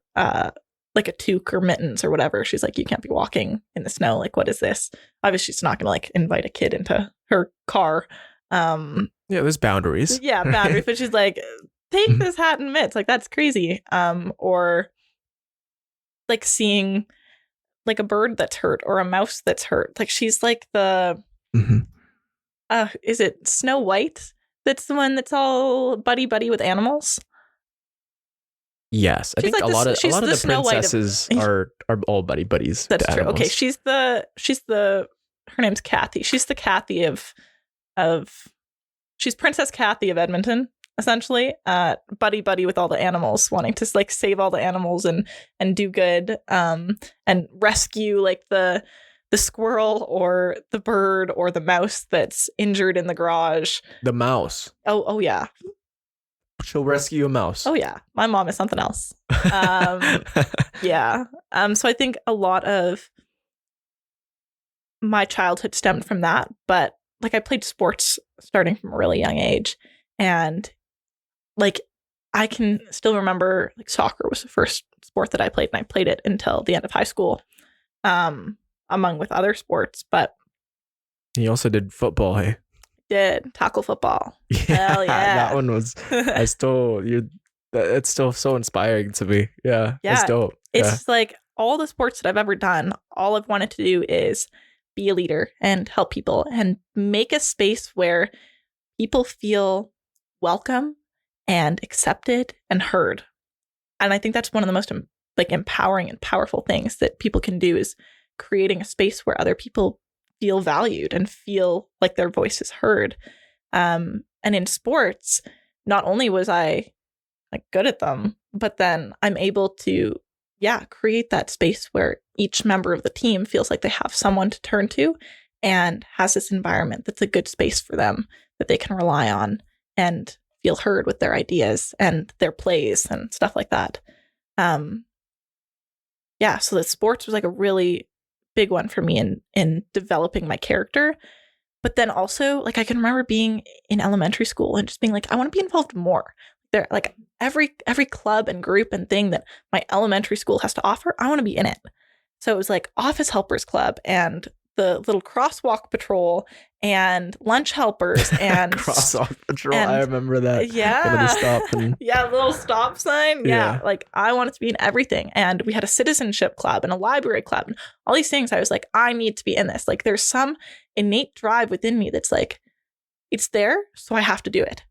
like a toque or mittens or whatever. She's like, you can't be walking in the snow. Like, what is this? Obviously, she's not going to like invite a kid into her car. Yeah, there's boundaries. Yeah, boundaries. But she's like, take this hat and mitts. Like, that's crazy. Or like seeing like a bird that's hurt or a mouse that's hurt. Like she's like the, is it Snow White? That's the one that's all buddy with animals. Yes, I think a lot of the princesses are all buddies. That's true. Okay, she's the her name's Kathy. She's the Kathy of she's Princess Kathy of Edmonton, essentially. Buddy with all the animals, wanting to like save all the animals and do good, and rescue like the squirrel or the bird or the mouse that's injured in the garage. The mouse. Oh yeah. She'll rescue a mouse. Oh yeah, my mom is something else. Yeah. So I think a lot of my childhood stemmed from that, but like I played sports starting from a really young age, and like I can still remember like soccer was the first sport that I played, and I played it until the end of high school, among with other sports. But you also did football, hey? Did tackle football. Yeah, hell yeah, that one was. It's still so inspiring to me. Yeah, it's dope. It's like all the sports that I've ever done, all I've wanted to do is be a leader and help people and make a space where people feel welcome and accepted and heard. And I think that's one of the most like empowering and powerful things that people can do, is creating a space where other people feel valued and feel like their voice is heard. And in sports, not only was I like good at them, but then I'm able to create that space where each member of the team feels like they have someone to turn to and has this environment that's a good space for them that they can rely on and feel heard with their ideas and their plays and stuff like that. So the sports was like a really big one for me in developing my character. But then also, like, I can remember being in elementary school and just being like, I want to be involved more. There, like, every club and group and thing that my elementary school has to offer, I want to be in it. So it was like office helpers club and the little crosswalk patrol and lunch helpers and crosswalk patrol. and, I remember that. Yeah. Stop and... Yeah, little stop sign. Yeah. Like, I wanted to be in everything. And we had a citizenship club and a library club and all these things. I was like, I need to be in this. Like, there's some innate drive within me that's like, it's there, so I have to do it.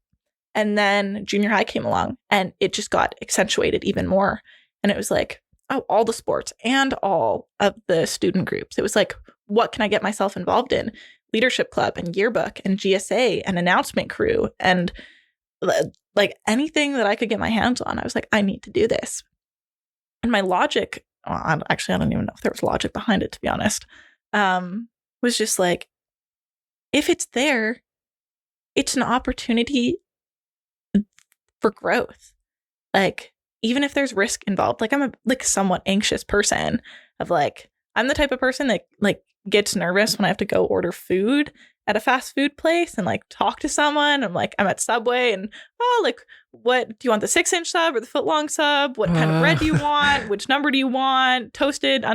And then junior high came along and it just got accentuated even more. And it was like, oh, all the sports and all of the student groups. It was like, what can I get myself involved in? Leadership club and yearbook and GSA and announcement crew and like anything that I could get my hands on. I was like, I need to do this. And my logic, I don't even know if there was logic behind it, to be honest, was just like, if it's there, it's an opportunity for growth. Like, even if there's risk involved, like, I'm a somewhat anxious person of like, I'm the type of person that like gets nervous when I have to go order food at a fast food place and like talk to someone. I'm at Subway and, oh, like, what do you want, the 6-inch sub or the foot long sub? What kind of bread do you want? Which number do you want? Toasted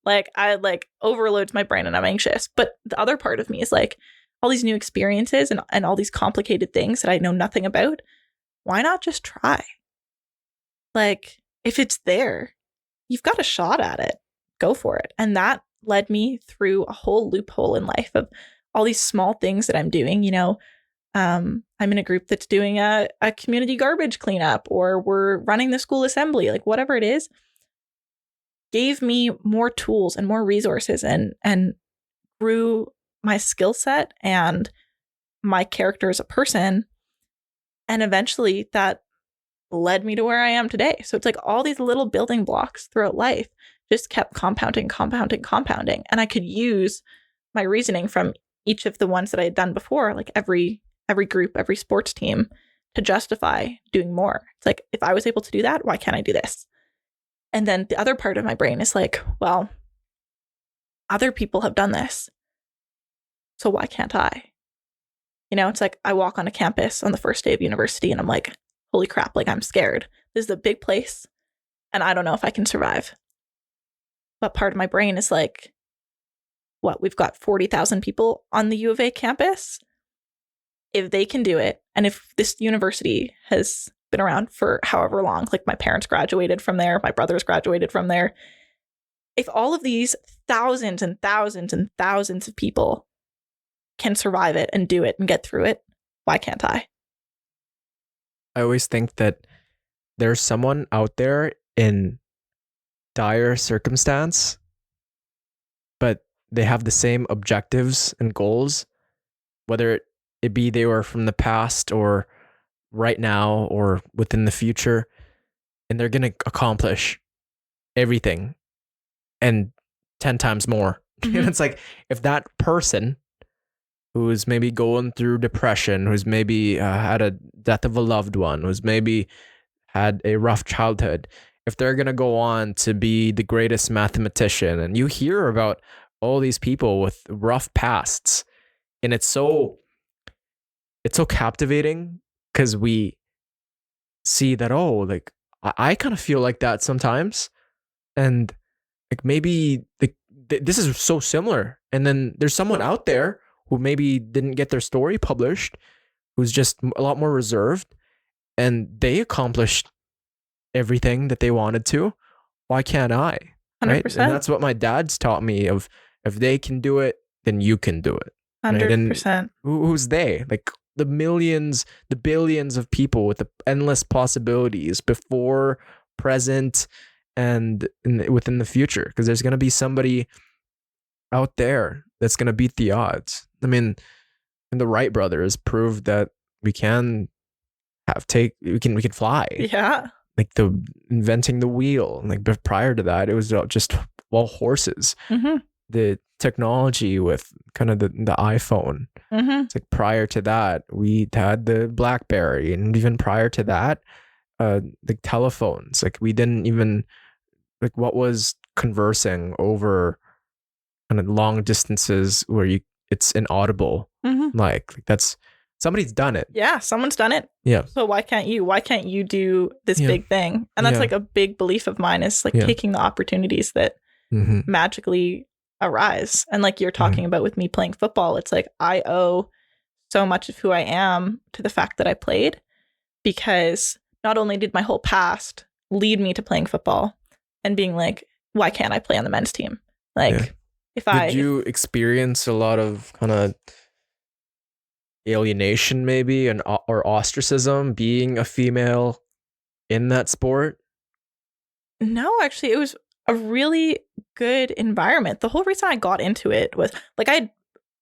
like, I like overloads my brain and I'm anxious. But the other part of me is like, all these new experiences and all these complicated things that I know nothing about. Why not just try? Like, if it's there, you've got a shot at it. Go for it. And that led me through a whole loophole in life of all these small things that I'm doing. I'm in a group that's doing a community garbage cleanup, or we're running the school assembly, like whatever it is, gave me more tools and more resources and grew my skill set and my character as a person. And eventually that led me to where I am today. So it's like all these little building blocks throughout life just kept compounding. And I could use my reasoning from each of the ones that I had done before, like every group, every sports team, to justify doing more. It's like, if I was able to do that, why can't I do this? And then the other part of my brain is like, well, other people have done this, so why can't I? It's like I walk on a campus on the first day of university and I'm like, holy crap, like, I'm scared. This is a big place and I don't know if I can survive. But part of my brain is like, what, we've got 40,000 people on the U of A campus. If they can do it, and if this university has been around for however long, like my parents graduated from there, my brothers graduated from there, if all of these thousands and thousands and thousands of people can survive it and do it and get through it, why can't I? I always think that there's someone out there in dire circumstance, but they have the same objectives and goals, whether it be they were from the past or right now or within the future, and they're going to accomplish everything and 10 times more. Mm-hmm. And it's like, if that person who's maybe going through depression, who's maybe had a death of a loved one, who's maybe had a rough childhood, if they're going to go on to be the greatest mathematician, and you hear about all these people with rough pasts, and it's so captivating because we see that, oh, like, I kind of feel like that sometimes, and like maybe this is so similar. And then there's someone out there who maybe didn't get their story published, who's just a lot more reserved, and they accomplished everything that they wanted to. Why can't I? 100%. Right? And that's what my dad's taught me, of if they can do it, then you can do it. 100%. Right? Who's they? Like the millions, the billions of people with the endless possibilities before, present, and within the future. Because there's going to be somebody out there that's going to beat the odds. I mean, and the Wright brothers proved that we can fly. Yeah. like the inventing the wheel. Like, but prior to that, it was just horses. Mm-hmm. The technology with kind of the iPhone. Mm-hmm. It's like prior to that, we had the BlackBerry, and even prior to that, like telephones. Like we didn't even like what was conversing over kind of long distances where it's inaudible. Mm-hmm. Like that's somebody's done it. Yeah, someone's done it. Yeah. So why can't you? Why can't you do this big thing? And that's like a big belief of mine, is like taking the opportunities that magically arise. And like you're talking about with me playing football, it's like I owe so much of who I am to the fact that I played, because not only did my whole past lead me to playing football and being like, why can't I play on the men's team? Like did you experience a lot of kind of alienation maybe or ostracism being a female in that sport? No, actually, it was a really good environment. The whole reason I got into it was like I had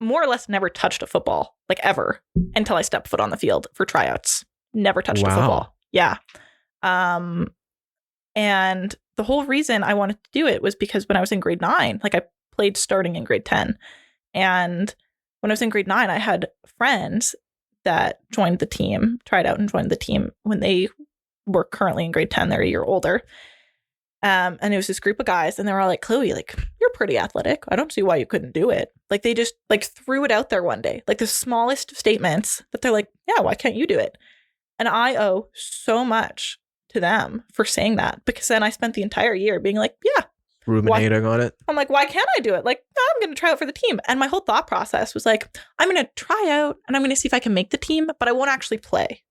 more or less never touched a football, like ever, until I stepped foot on the field for tryouts. Never touched a football. Yeah. And the whole reason I wanted to do it was because when I was in grade 9, like I played starting in grade 10. And when I was in grade 9, I had friends that joined the team, tried out and joined the team when they were currently in grade 10. They're a year older. And it was this group of guys, and they were all like, Chloe, like, you're pretty athletic. I don't see why you couldn't do it. Like, they just like threw it out there one day, like the smallest of statements that they're like, yeah, why can't you do it? And I owe so much to them for saying that, because then I spent the entire year being like, yeah, ruminating on it. I'm like, why can't I do it? Like, I'm going to try out for the team. And my whole thought process was like, I'm going to try out and I'm going to see if I can make the team, but I won't actually play.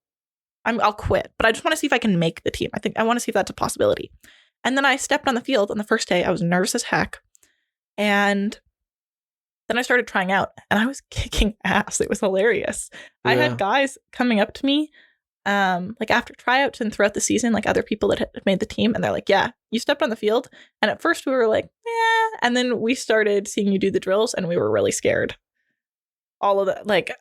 I'll quit, but I just want to see if I can make the team. I want to see if that's a possibility. And then I stepped on the field on the first day. I was nervous as heck. And then I started trying out, and I was kicking ass. It was hilarious. Yeah. I had guys coming up to me, like after tryouts and throughout the season, like other people that had made the team, and they're like, yeah, you stepped on the field. And at first we were like, yeah. And then we started seeing you do the drills, and we were really scared. All of that, like,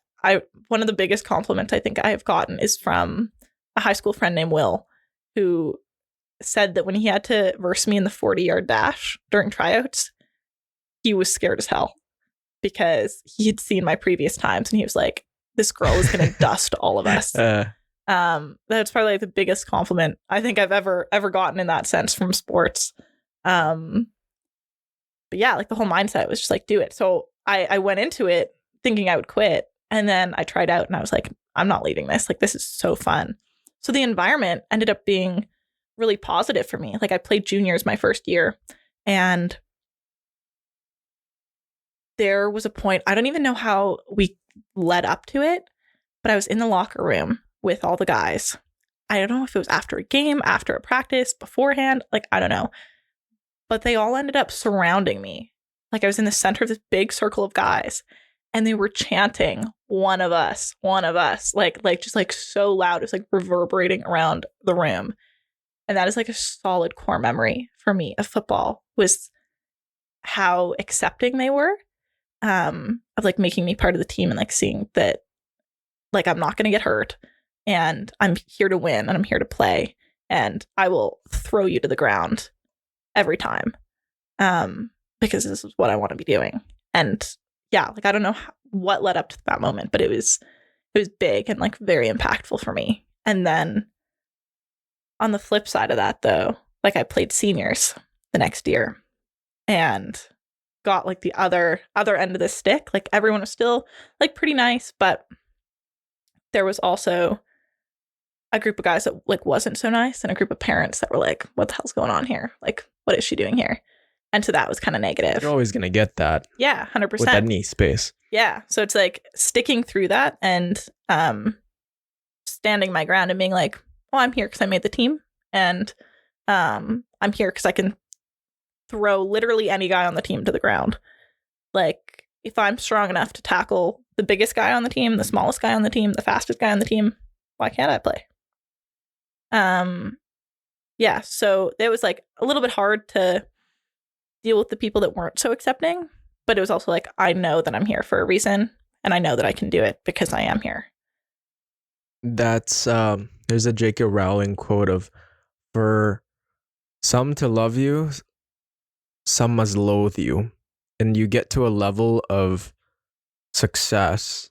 one of the biggest compliments I think I have gotten is from a high school friend named Will, who said that when he had to verse me in the 40-yard dash during tryouts, he was scared as hell because he had seen my previous times, and he was like, this girl is going to dust all of us. That's probably like the biggest compliment I think I've ever gotten in that sense from sports. But yeah, like the whole mindset was just like, do it. So I went into it thinking I would quit, and then I tried out and I was like, I'm not leaving this. Like, this is so fun. So the environment ended up being really positive for me. Like, I played juniors my first year, and there was a point, I don't even know how we led up to it, but I was in the locker room with all the guys. I don't know if it was after a game, after a practice, beforehand, like, I don't know. But they all ended up surrounding me. Like, I was in the center of this big circle of guys, and they were chanting, one of us, like just like so loud. It was like reverberating around the room. And that is like a solid core memory for me of football, was how accepting they were, of like making me part of the team, and like seeing that like I'm not going to get hurt, and I'm here to win, and I'm here to play, and I will throw you to the ground every time, because this is what I want to be doing. And yeah, like I don't know what led up to that moment, but it was big and like very impactful for me. And then on the flip side of that, though, like I played seniors the next year and got like the other end of the stick. Like everyone was still like pretty nice, but there was also a group of guys that like wasn't so nice, and a group of parents that were like, what the hell's going on here? Like, what is she doing here? And so that was kind of negative. You're always going to get that. Yeah, 100%. With any space. Yeah. So it's like sticking through that and standing my ground and being like, well, I'm here because I made the team, and I'm here because I can throw literally any guy on the team to the ground. Like, if I'm strong enough to tackle the biggest guy on the team, the smallest guy on the team, the fastest guy on the team, why can't I play? Yeah, so it was like a little bit hard to deal with the people that weren't so accepting, but it was also like, I know that I'm here for a reason, and I know that I can do it because I am here. That's there's a J.K. Rowling quote of for some to love you, some must loathe you. And you get to a level of success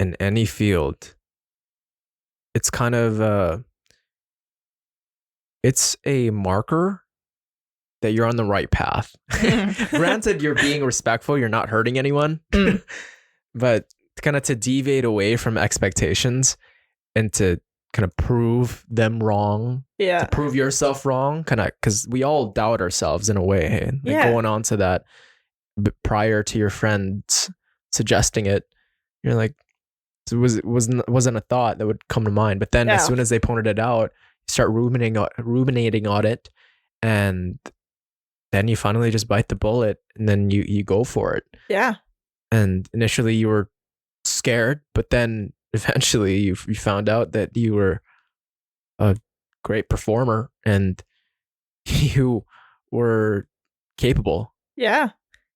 in any field. It's kind of it's a marker that you're on the right path. Granted, you're being respectful, you're not hurting anyone, but kind of to deviate away from expectations and to kind of prove them wrong, Yeah. to prove yourself wrong, kind of, because we all doubt ourselves in a way. Hey? Like Yeah. going on to that prior to your friends suggesting it, you're like, it wasn't a thought that would come to mind. But then as soon as they pointed it out, you start ruminating on it, and then you finally just bite the bullet, and then you go for it. Yeah. And initially you were scared, but then eventually you found out that you were a great performer and you were capable. Yeah.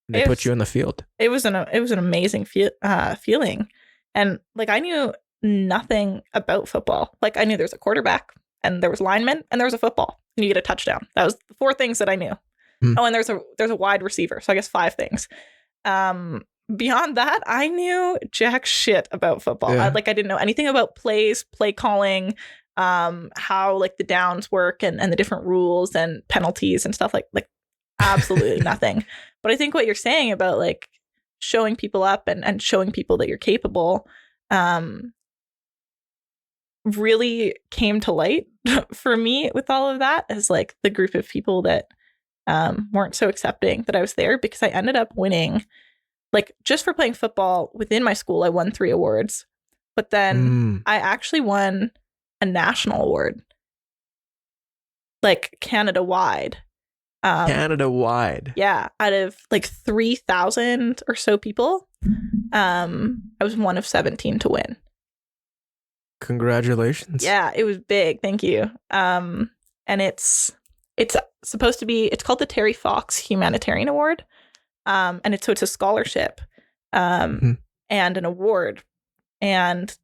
And they put you in the field. It was an amazing feeling. And like, I knew nothing about football. Like, I knew there was a quarterback and there was linemen and there was a football and you get a touchdown. That was the 4 things that I knew. Oh, and there's a wide receiver. So I guess 5 things. Beyond that, I knew jack shit about football. Yeah. I didn't know anything about plays, play calling, how like the downs work and the different rules and penalties and stuff like absolutely nothing. But I think what you're saying about like showing people up and showing people that you're capable really came to light for me with all of that, as like the group of people that weren't so accepting that I was there, because I ended up winning, like, just for playing football within my school, I won 3 awards. But then I actually won a national award, like Canada-wide. Canada-wide. Yeah, out of like 3,000 or so people, I was one of 17 to win. Congratulations. Yeah, it was big. Thank you. And it's supposed to be, it's called the Terry Fox Humanitarian Award. And it's a scholarship and an award. And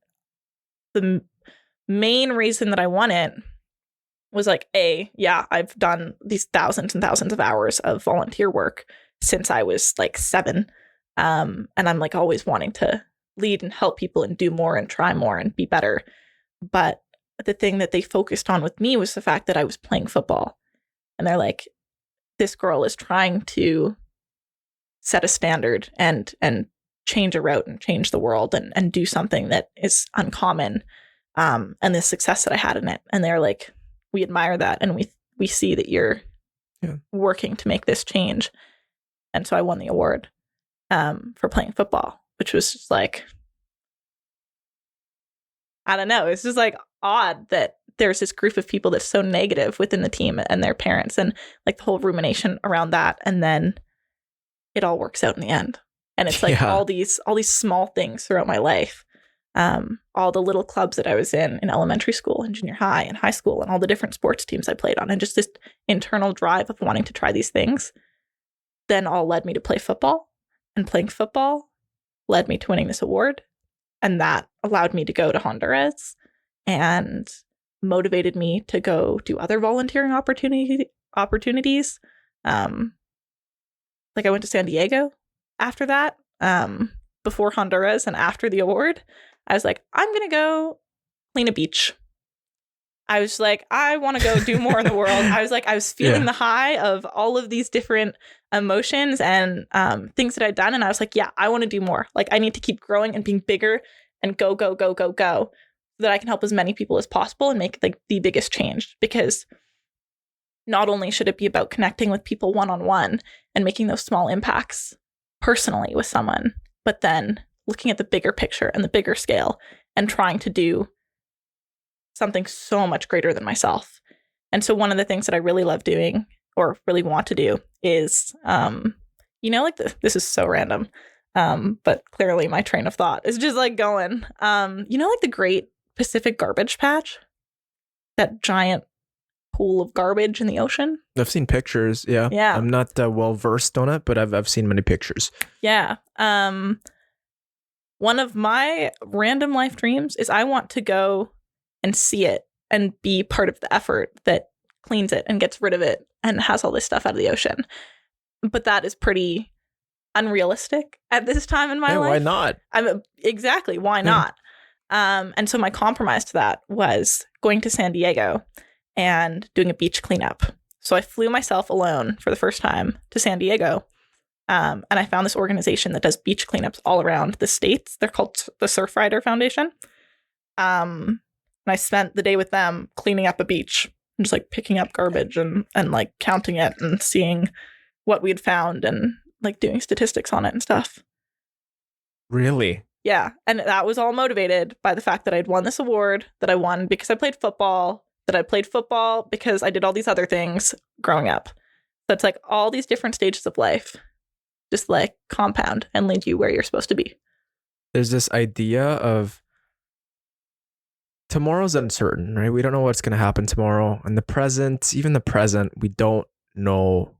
the main reason that I won it was like, I've done these thousands and thousands of hours of volunteer work since I was like 7. And I'm like always wanting to lead and help people and do more and try more and be better. But the thing that they focused on with me was the fact that I was playing football. And they're like, this girl is trying to set a standard and change a route and change the world and do something that is uncommon. And the success that I had in it. And they're like, we admire that, and we see that you're working to make this change. And so I won the award for playing football, which was just like, I don't know. It's just like odd that there's this group of people that's so negative within the team and their parents, and like the whole rumination around that. And then it all works out in the end. And it's like all these small things throughout my life. All the little clubs that I was in elementary school and junior high and high school, and all the different sports teams I played on, and just this internal drive of wanting to try these things, then all led me to play football, and playing football led me to winning this award. And that allowed me to go to Honduras and motivated me to go do other volunteering opportunities. Like I went to San Diego after that, before Honduras, and after the award, I was like, I'm going to go clean a beach. I was like, I want to go do more in the world. I was feeling the high of all of these different emotions and things that I'd done. And I was like, yeah, I want to do more. Like, I need to keep growing and being bigger and go, so that I can help as many people as possible and make like the biggest change. Because not only should it be about connecting with people one-on-one and making those small impacts personally with someone, but then looking at the bigger picture and the bigger scale and trying to do something so much greater than myself. And so one of the things that I really love doing, or really want to do, is, this is so random, but clearly my train of thought is just like going, like the Great Pacific Garbage Patch, that giant pool of garbage in the ocean. I've seen pictures. Yeah. I'm not well versed on it, but I've seen many pictures. Yeah. One of my random life dreams is I want to go and see it and be part of the effort that cleans it and gets rid of it and has all this stuff out of the ocean. But that is pretty unrealistic at this time in my life. Why not? Exactly. Why not? And so my compromise to that was going to San Diego and doing a beach cleanup. So I flew myself alone for the first time to San Diego. And I found this organization that does beach cleanups all around the States. They're called the Surfrider Foundation. And I spent the day with them cleaning up a beach, and just like picking up garbage and like counting it and seeing what we'd found and like doing statistics on it and stuff. Really? Yeah. And that was all motivated by the fact that I'd won this award, that I won because I played football, that I played football because I did all these other things growing up. So it's like all these different stages of life just like compound and lead you where you're supposed to be. There's this idea of tomorrow's uncertain, right? We don't know what's going to happen tomorrow. And even the present, we don't know.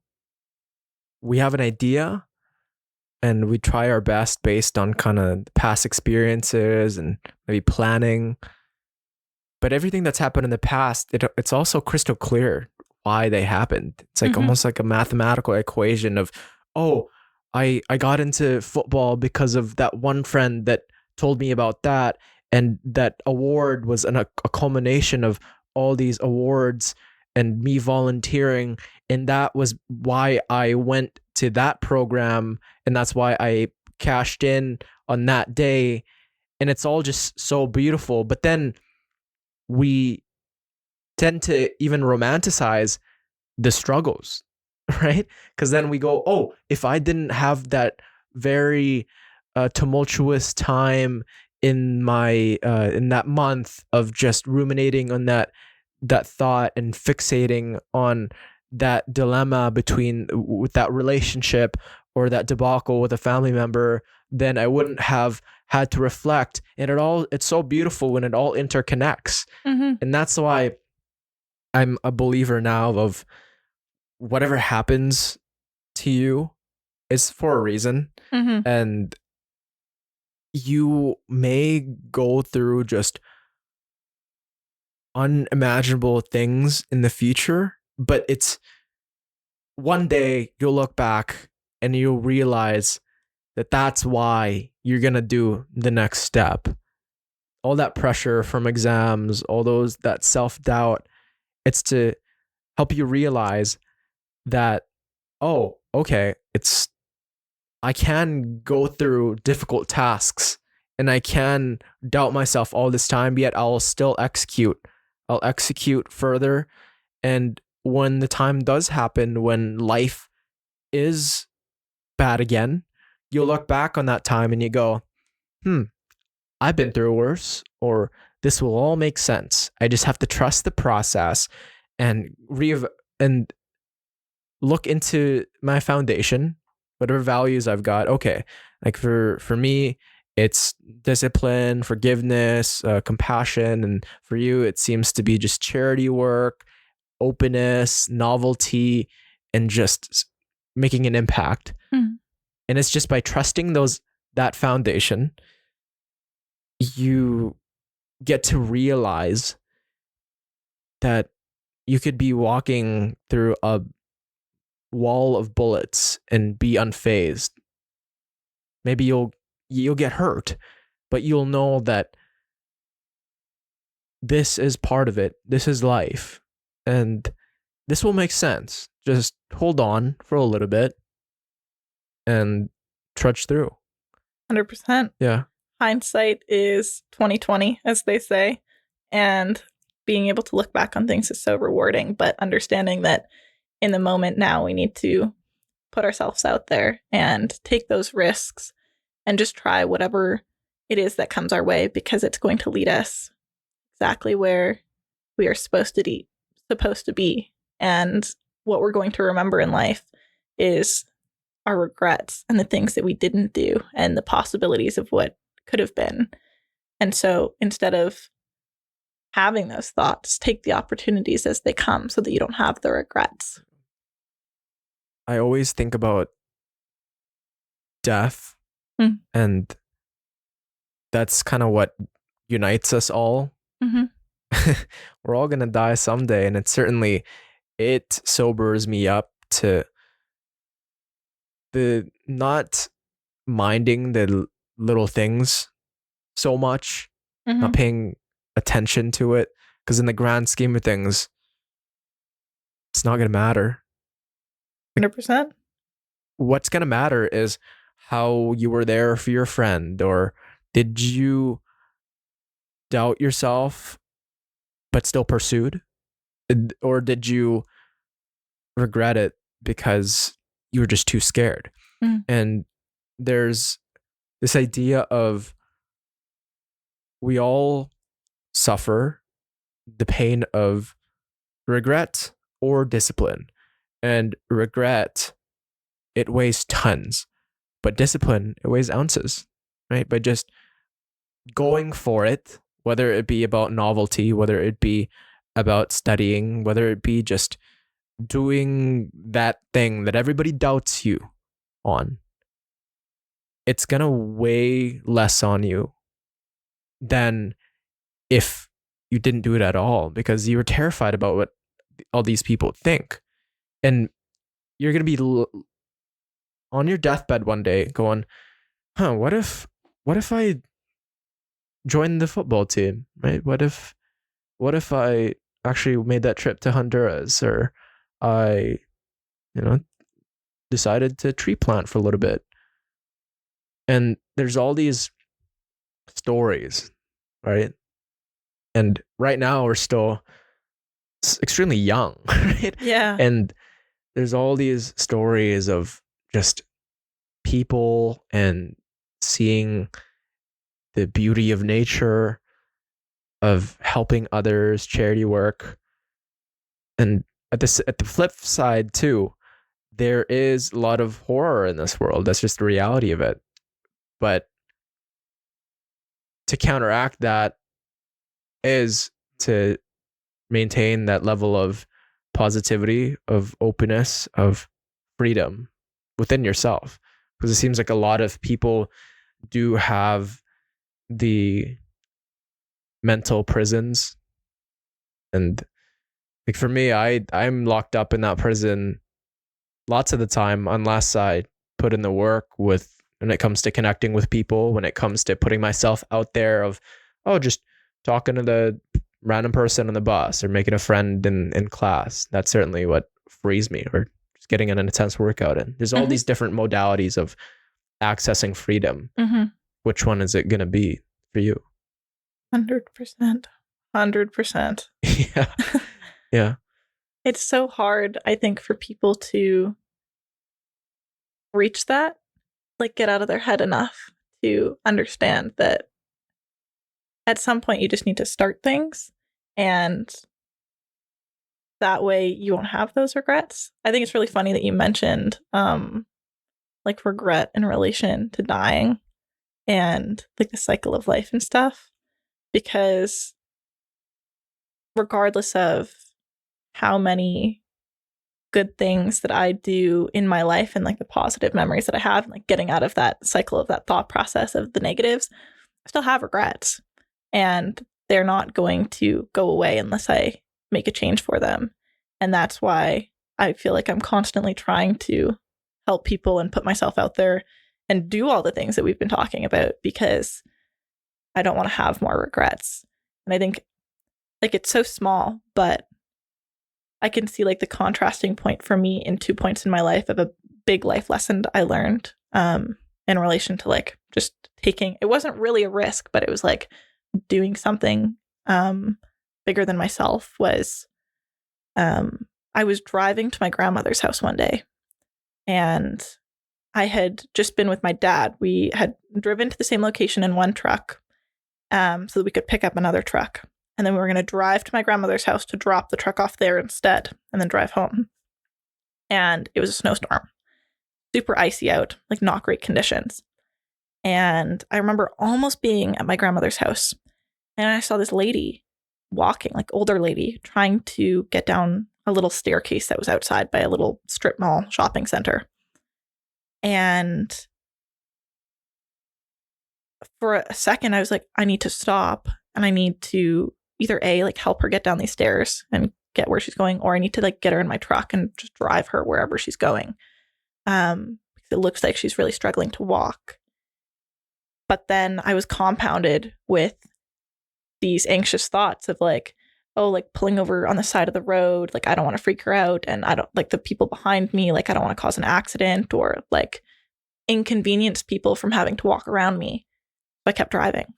We have an idea and we try our best based on kind of past experiences and maybe planning. But everything that's happened in the past, it's also crystal clear why they happened. It's like almost like a mathematical equation of, oh, I got into football because of that one friend that told me about that. And that award was a culmination of all these awards and me volunteering. And that was why I went to that program. And that's why I cashed in on that day. And it's all just so beautiful. But then we tend to even romanticize the struggles, right? Because then we go, oh, if I didn't have that very tumultuous time in my in that month of just ruminating on that thought and fixating on that dilemma with that relationship or that debacle with a family member, then I wouldn't have had to reflect. And it's so beautiful when it all interconnects. And that's why I'm a believer now of whatever happens to you is for a reason. And you may go through just unimaginable things in the future, but it's one day you'll look back and you'll realize that that's why you're going to do the next step. All that pressure from exams, that self-doubt, it's to help you realize that, oh, okay, I can go through difficult tasks and I can doubt myself all this time, yet I'll still execute. I'll execute further. And when the time does happen, when life is bad again, you'll look back on that time and you go, I've been through worse, or this will all make sense. I just have to trust the process and look into my foundation, whatever values I've got. Okay, like for me, it's discipline, forgiveness, compassion. And for you, it seems to be just charity work, openness, novelty, and just making an impact. And it's just by trusting that foundation, you get to realize that you could be walking through a wall of bullets and be unfazed. Maybe you'll get hurt, but you'll know that this is part of it. This is life. And this will make sense. Just hold on for a little bit and trudge through. 100%. Yeah. Hindsight is 20/20, as they say. And being able to look back on things is so rewarding, but understanding that in the moment now we need to put ourselves out there and take those risks and just try whatever it is that comes our way, because it's going to lead us exactly where we are supposed to be. And what we're going to remember in life is our regrets and the things that we didn't do and the possibilities of what could have been. And so instead of having those thoughts, take the opportunities as they come so that you don't have the regrets. I always think about death, and that's kind of what unites us all. we're all going to die someday. And it sobers me up to the not minding the little things so much, not paying attention to it. Because in the grand scheme of things, it's not going to matter. 100%. What's going to matter is how you were there for your friend, or did you doubt yourself but still pursued? Or did you regret it because you were just too scared? And there's this idea of we all suffer the pain of regret or discipline. And regret, it weighs tons, but discipline, it weighs ounces, right? By just going for it, whether it be about novelty, whether it be about studying, whether it be just doing that thing that everybody doubts you on, it's going to weigh less on you than if you didn't do it at all, because you were terrified about what all these people think. And you're going to be on your deathbed one day going, what if I joined the football team, right? What if I actually made that trip to Honduras, or I, decided to tree plant for a little bit? And there's all these stories, right? And right now we're still extremely young, right? Yeah. And there's all these stories of just people and seeing the beauty of nature, of helping others, charity work. And at the flip side too, there is a lot of horror in this world. That's just the reality of it. But to counteract that is to maintain that level of positivity, of openness, of freedom within yourself. Because it seems like a lot of people do have the mental prisons. And like for me, I'm locked up in that prison lots of the time, unless I put in the work with when it comes to connecting with people, when it comes to putting myself out there of, just talking to the random person on the bus or making a friend in class. That's certainly what frees me, or just getting an intense workout in. There's all these different modalities of accessing freedom. Which one is it going to be for you? 100%. 100%. Yeah. Yeah. It's so hard, I think, for people to reach that, like get out of their head enough to understand that at some point you just need to start things, and that way you won't have those regrets. I think it's really funny that you mentioned like regret in relation to dying and like the cycle of life and stuff, because regardless of how many good things that I do in my life and like the positive memories that I have, and like getting out of that cycle of that thought process of the negatives, I still have regrets, and they're not going to go away unless I make a change for them. And that's why I feel like I'm constantly trying to help people and put myself out there and do all the things that we've been talking about, because I don't want to have more regrets. And I think like it's so small, but I can see like the contrasting point for me in 2 points in my life of a big life lesson I learned in relation to like just taking, it wasn't really a risk, but it was like doing something bigger than myself. Was I was driving to my grandmother's house one day, and I had just been with my dad. We had driven to the same location in one truck so that we could pick up another truck. And then we were going to drive to my grandmother's house to drop the truck off there instead, and then drive home. And it was a snowstorm, super icy out, like not great conditions. And I remember almost being at my grandmother's house, and I saw this lady walking, like older lady, trying to get down a little staircase that was outside by a little strip mall shopping center. And for a second, I was like, I need to stop, and I need to either A, like help her get down these stairs and get where she's going, or I need to like get her in my truck and just drive her wherever she's going. Because it looks like she's really struggling to walk. But then I was compounded with these anxious thoughts of like, oh, like pulling over on the side of the road, like I don't want to freak her out, and I don't like the people behind me, like I don't want to cause an accident or like inconvenience people from having to walk around me. So I kept driving.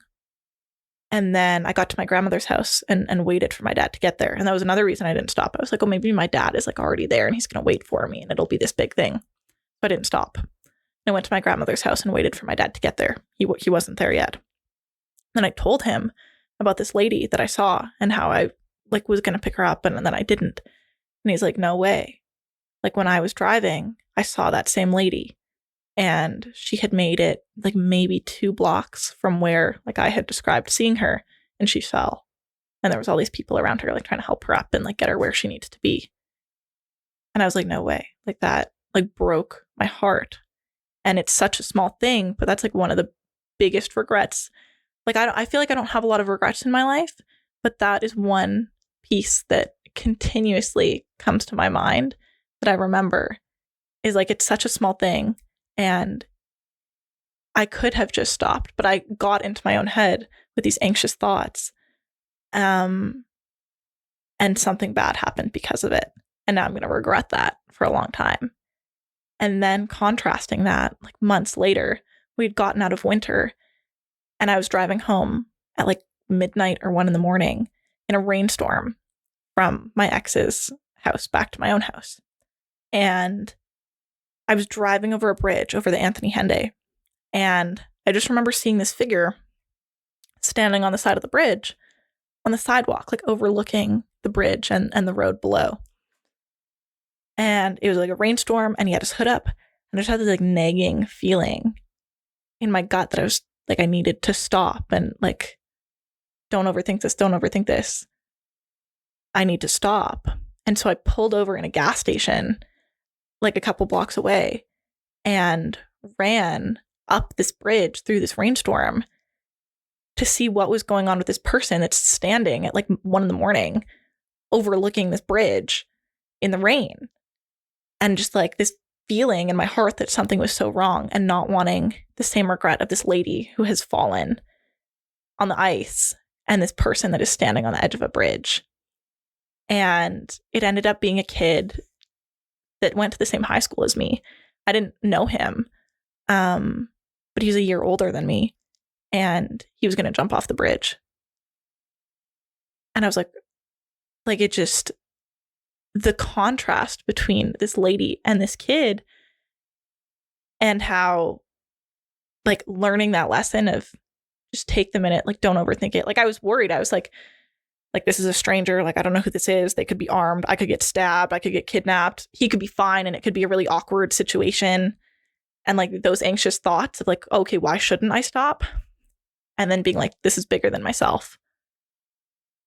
And then I got to my grandmother's house and waited for my dad to get there. And that was another reason I didn't stop. I was like, oh, maybe my dad is like already there and he's going to wait for me and it'll be this big thing. So I didn't stop. I went to my grandmother's house and waited for my dad to get there. He wasn't there yet. Then I told him about this lady that I saw and how I like was going to pick her up and then I didn't. And he's like, no way. Like when I was driving, I saw that same lady. And she had made it like maybe 2 blocks from where like I had described seeing her, and she fell. And there was all these people around her like trying to help her up and like get her where she needs to be. And I was like, no way. Like that like broke my heart. And it's such a small thing, but that's like one of the biggest regrets. Like I feel like I don't have a lot of regrets in my life, but that is one piece that continuously comes to my mind that I remember is like it's such a small thing. And I could have just stopped, but I got into my own head with these anxious thoughts. And something bad happened because of it. And now I'm going to regret that for a long time. And then contrasting that, like months later, we'd gotten out of winter and I was driving home at like midnight or 1 a.m. in a rainstorm from my ex's house back to my own house. And I was driving over a bridge over the Anthony Henday, and I just remember seeing this figure standing on the side of the bridge on the sidewalk, like overlooking the bridge and the road below. And it was like a rainstorm, and he had his hood up, and I just had this like nagging feeling in my gut that I was like, I needed to stop and like, don't overthink this. I need to stop. And so I pulled over in a gas station like a couple blocks away and ran up this bridge through this rainstorm to see what was going on with this person that's standing at like 1 a.m. overlooking this bridge in the rain. And just like this feeling in my heart that something was so wrong and not wanting the same regret of this lady who has fallen on the ice and this person that is standing on the edge of a bridge. And it ended up being a kid that went to the same high school as me. I didn't know him, but he was a year older than me, and he was going to jump off the bridge. And I was like it just, the contrast between this lady and this kid and how like learning that lesson of just take the minute, like don't overthink it. Like I was worried. I was like this is a stranger. Like I don't know who this is. They could be armed. I could get stabbed. I could get kidnapped. He could be fine, and it could be a really awkward situation. And like those anxious thoughts of like, okay, why shouldn't I stop? And then being like, this is bigger than myself.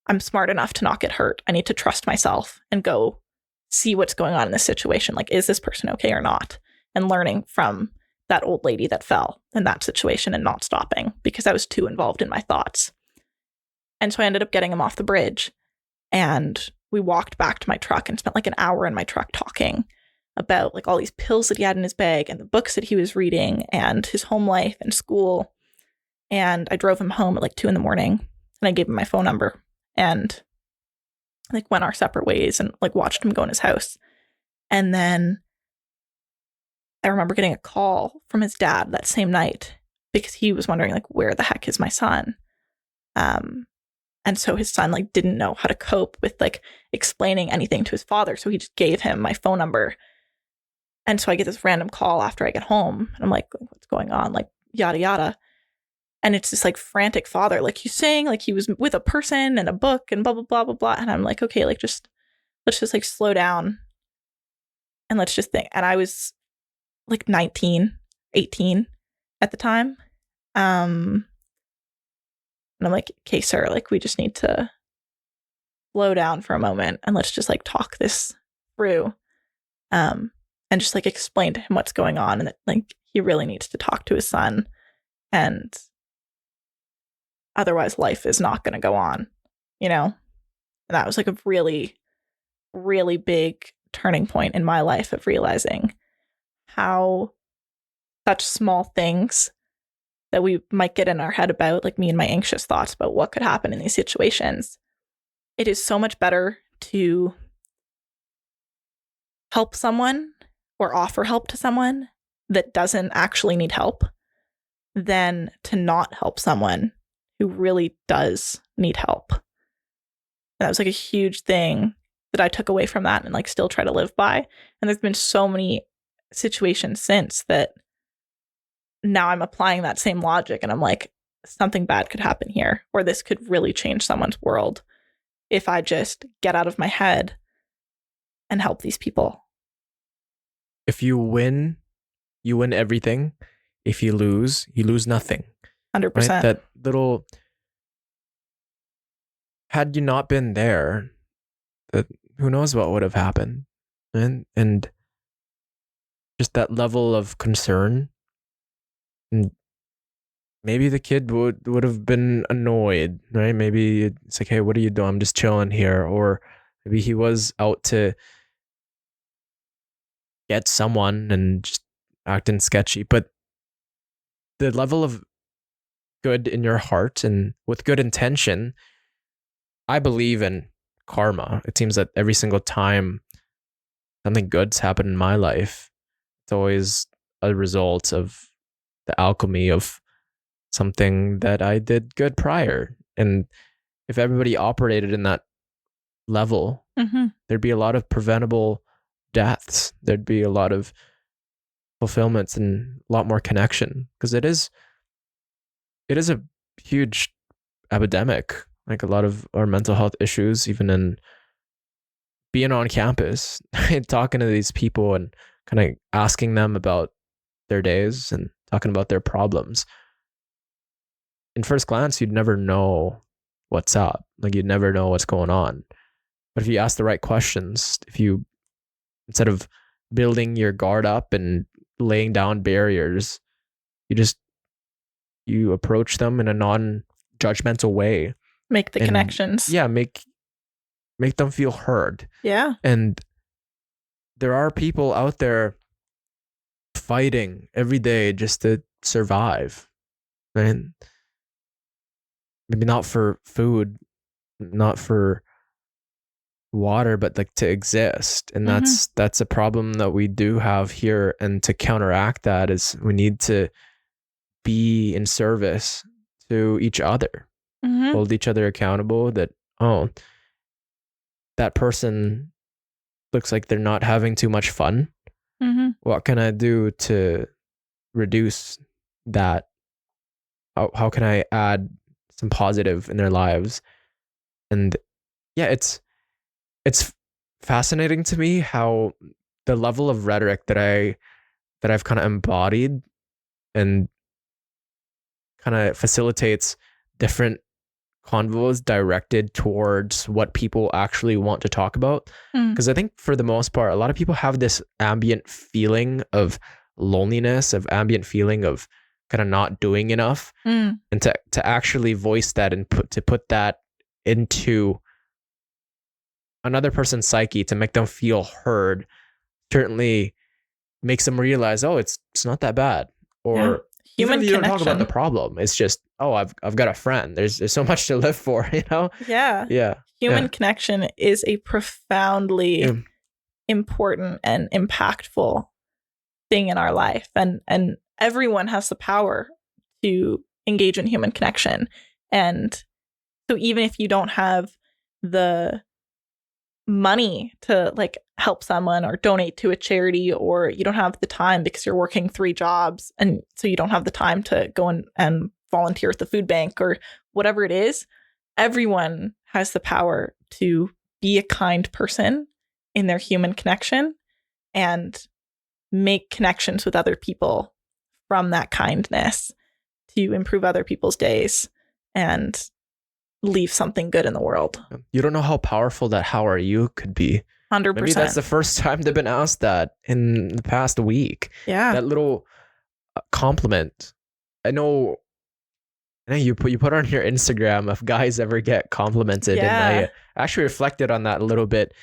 I'm smart enough to not get hurt. I need to trust myself and go see what's going on in this situation. Like, is this person okay or not? And learning from that old lady that fell in that situation and not stopping because I was too involved in my thoughts. And so I ended up getting him off the bridge, and we walked back to my truck and spent like an hour in my truck talking about like all these pills that he had in his bag and the books that he was reading and his home life and school. And I drove him home at like 2 a.m. and I gave him my phone number and like went our separate ways and like watched him go in his house. And then I remember getting a call from his dad that same night because he was wondering like, where the heck is my son? And so his son like didn't know how to cope with like explaining anything to his father. So he just gave him my phone number. And so I get this random call after I get home and I'm like, what's going on? Like yada, yada. And it's this like frantic father, like he's saying like he was with a person and a book and blah, blah, blah, blah, blah. And I'm like, okay, like let's just like slow down and let's just think. And I was like 19, 18 at the time. And I'm like, okay, sir, like we just need to slow down for a moment and let's just like talk this through. And just like explain to him what's going on and that like he really needs to talk to his son. And otherwise life is not going to go on, you know? And that was like a really, really big turning point in my life of realizing how such small things that we might get in our head about, like me and my anxious thoughts about what could happen in these situations. It is so much better to help someone or offer help to someone that doesn't actually need help than to not help someone who really does need help. And that was like a huge thing that I took away from that and like still try to live by. And there's been so many situations since that now I'm applying that same logic and I'm like, something bad could happen here, or this could really change someone's world if I just get out of my head and help these people. If you win everything. If you lose nothing. 100%. Right? That little, had you not been there, that who knows what would have happened. And just that level of concern. And maybe the kid would have been annoyed, right? Maybe it's like, hey, what are you doing? I'm just chilling here. Or maybe he was out to get someone and just acting sketchy. But the level of good in your heart and with good intention, I believe in karma. It seems that every single time something good's happened in my life, it's always a result of the alchemy of something that I did good prior. And if everybody operated in that level, there'd be a lot of preventable deaths. There'd be a lot of fulfillments and a lot more connection, because it is a huge epidemic. Like a lot of our mental health issues, even in being on campus, talking to these people and kind of asking them about their days and talking about their problems. In first glance, you'd never know what's up. Like you'd never know what's going on. But if you ask the right questions, if you, instead of building your guard up and laying down barriers, you approach them in a non-judgmental way. Make the connections. Yeah, make them feel heard. Yeah. And there are people out there fighting every day just to survive. And maybe not for food, not for water, but like to exist. And that's a problem that we do have here. And to counteract that is we need to be in service to each other, hold each other accountable, that, oh, that person looks like they're not having too much fun. What can I do to reduce that? How can I add some positive in their lives? And yeah, it's fascinating to me how the level of rhetoric that I've kind of embodied and kind of facilitates different convos directed towards what people actually want to talk about. Because I think for the most part, a lot of people have this ambient feeling of loneliness, of ambient feeling of kind of not doing enough. And to actually voice that and put that into another person's psyche to make them feel heard certainly makes them realize, oh, it's not that bad. Or human even if you don't connection. talk about the problem, it's just, oh, I've got a friend. There's so much to live for, you know? Yeah. Human connection is a profoundly important and impactful thing in our life. And everyone has the power to engage in human connection. And so even if you don't have the money to like help someone or donate to a charity, or you don't have the time because you're working 3 jobs and so you don't have the time to go and volunteer at the food bank or whatever it is, everyone has the power to be a kind person in their human connection and make connections with other people from that kindness to improve other people's days and leave something good in the world. You don't know how powerful that "how are you" could be. 100%. Maybe that's the first time they've been asked that in the past week. Yeah. That little compliment. I know I know you put on your Instagram if guys ever get complimented, and I Yeah. actually reflected on that a little bit.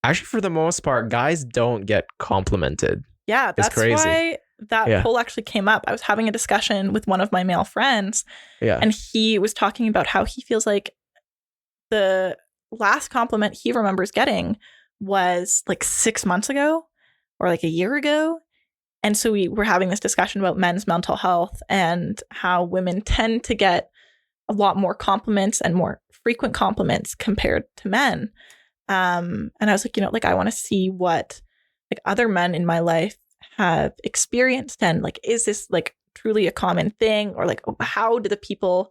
Actually, for the most part, guys don't get complimented. Yeah, It's that's crazy. why that Yeah, poll actually came up. I was having a discussion with one of my male friends, yeah. and he was talking about how he feels like the last compliment he remembers getting was like 6 months ago or like a year ago. And so we were having this discussion about men's mental health and how women tend to get a lot more compliments and more frequent compliments compared to men. And I was like, like I want to see what like other men in my life have experienced, and like, is this like truly a common thing, or like, how do the people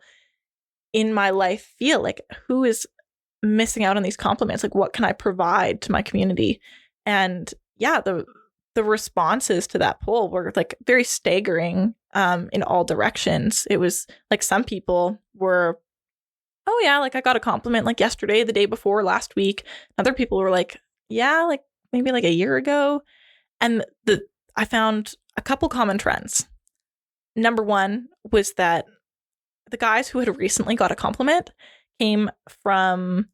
in my life feel? Like, who is missing out on these compliments? Like, what can I provide to my community? And yeah, the responses to that poll were like very staggering in all directions. It was like some people were, oh yeah, like I got a compliment like yesterday, the day before, last week. Other people were like, yeah, like maybe like a year ago. And I found a couple common trends. Number one was that the guys who had recently got a compliment came from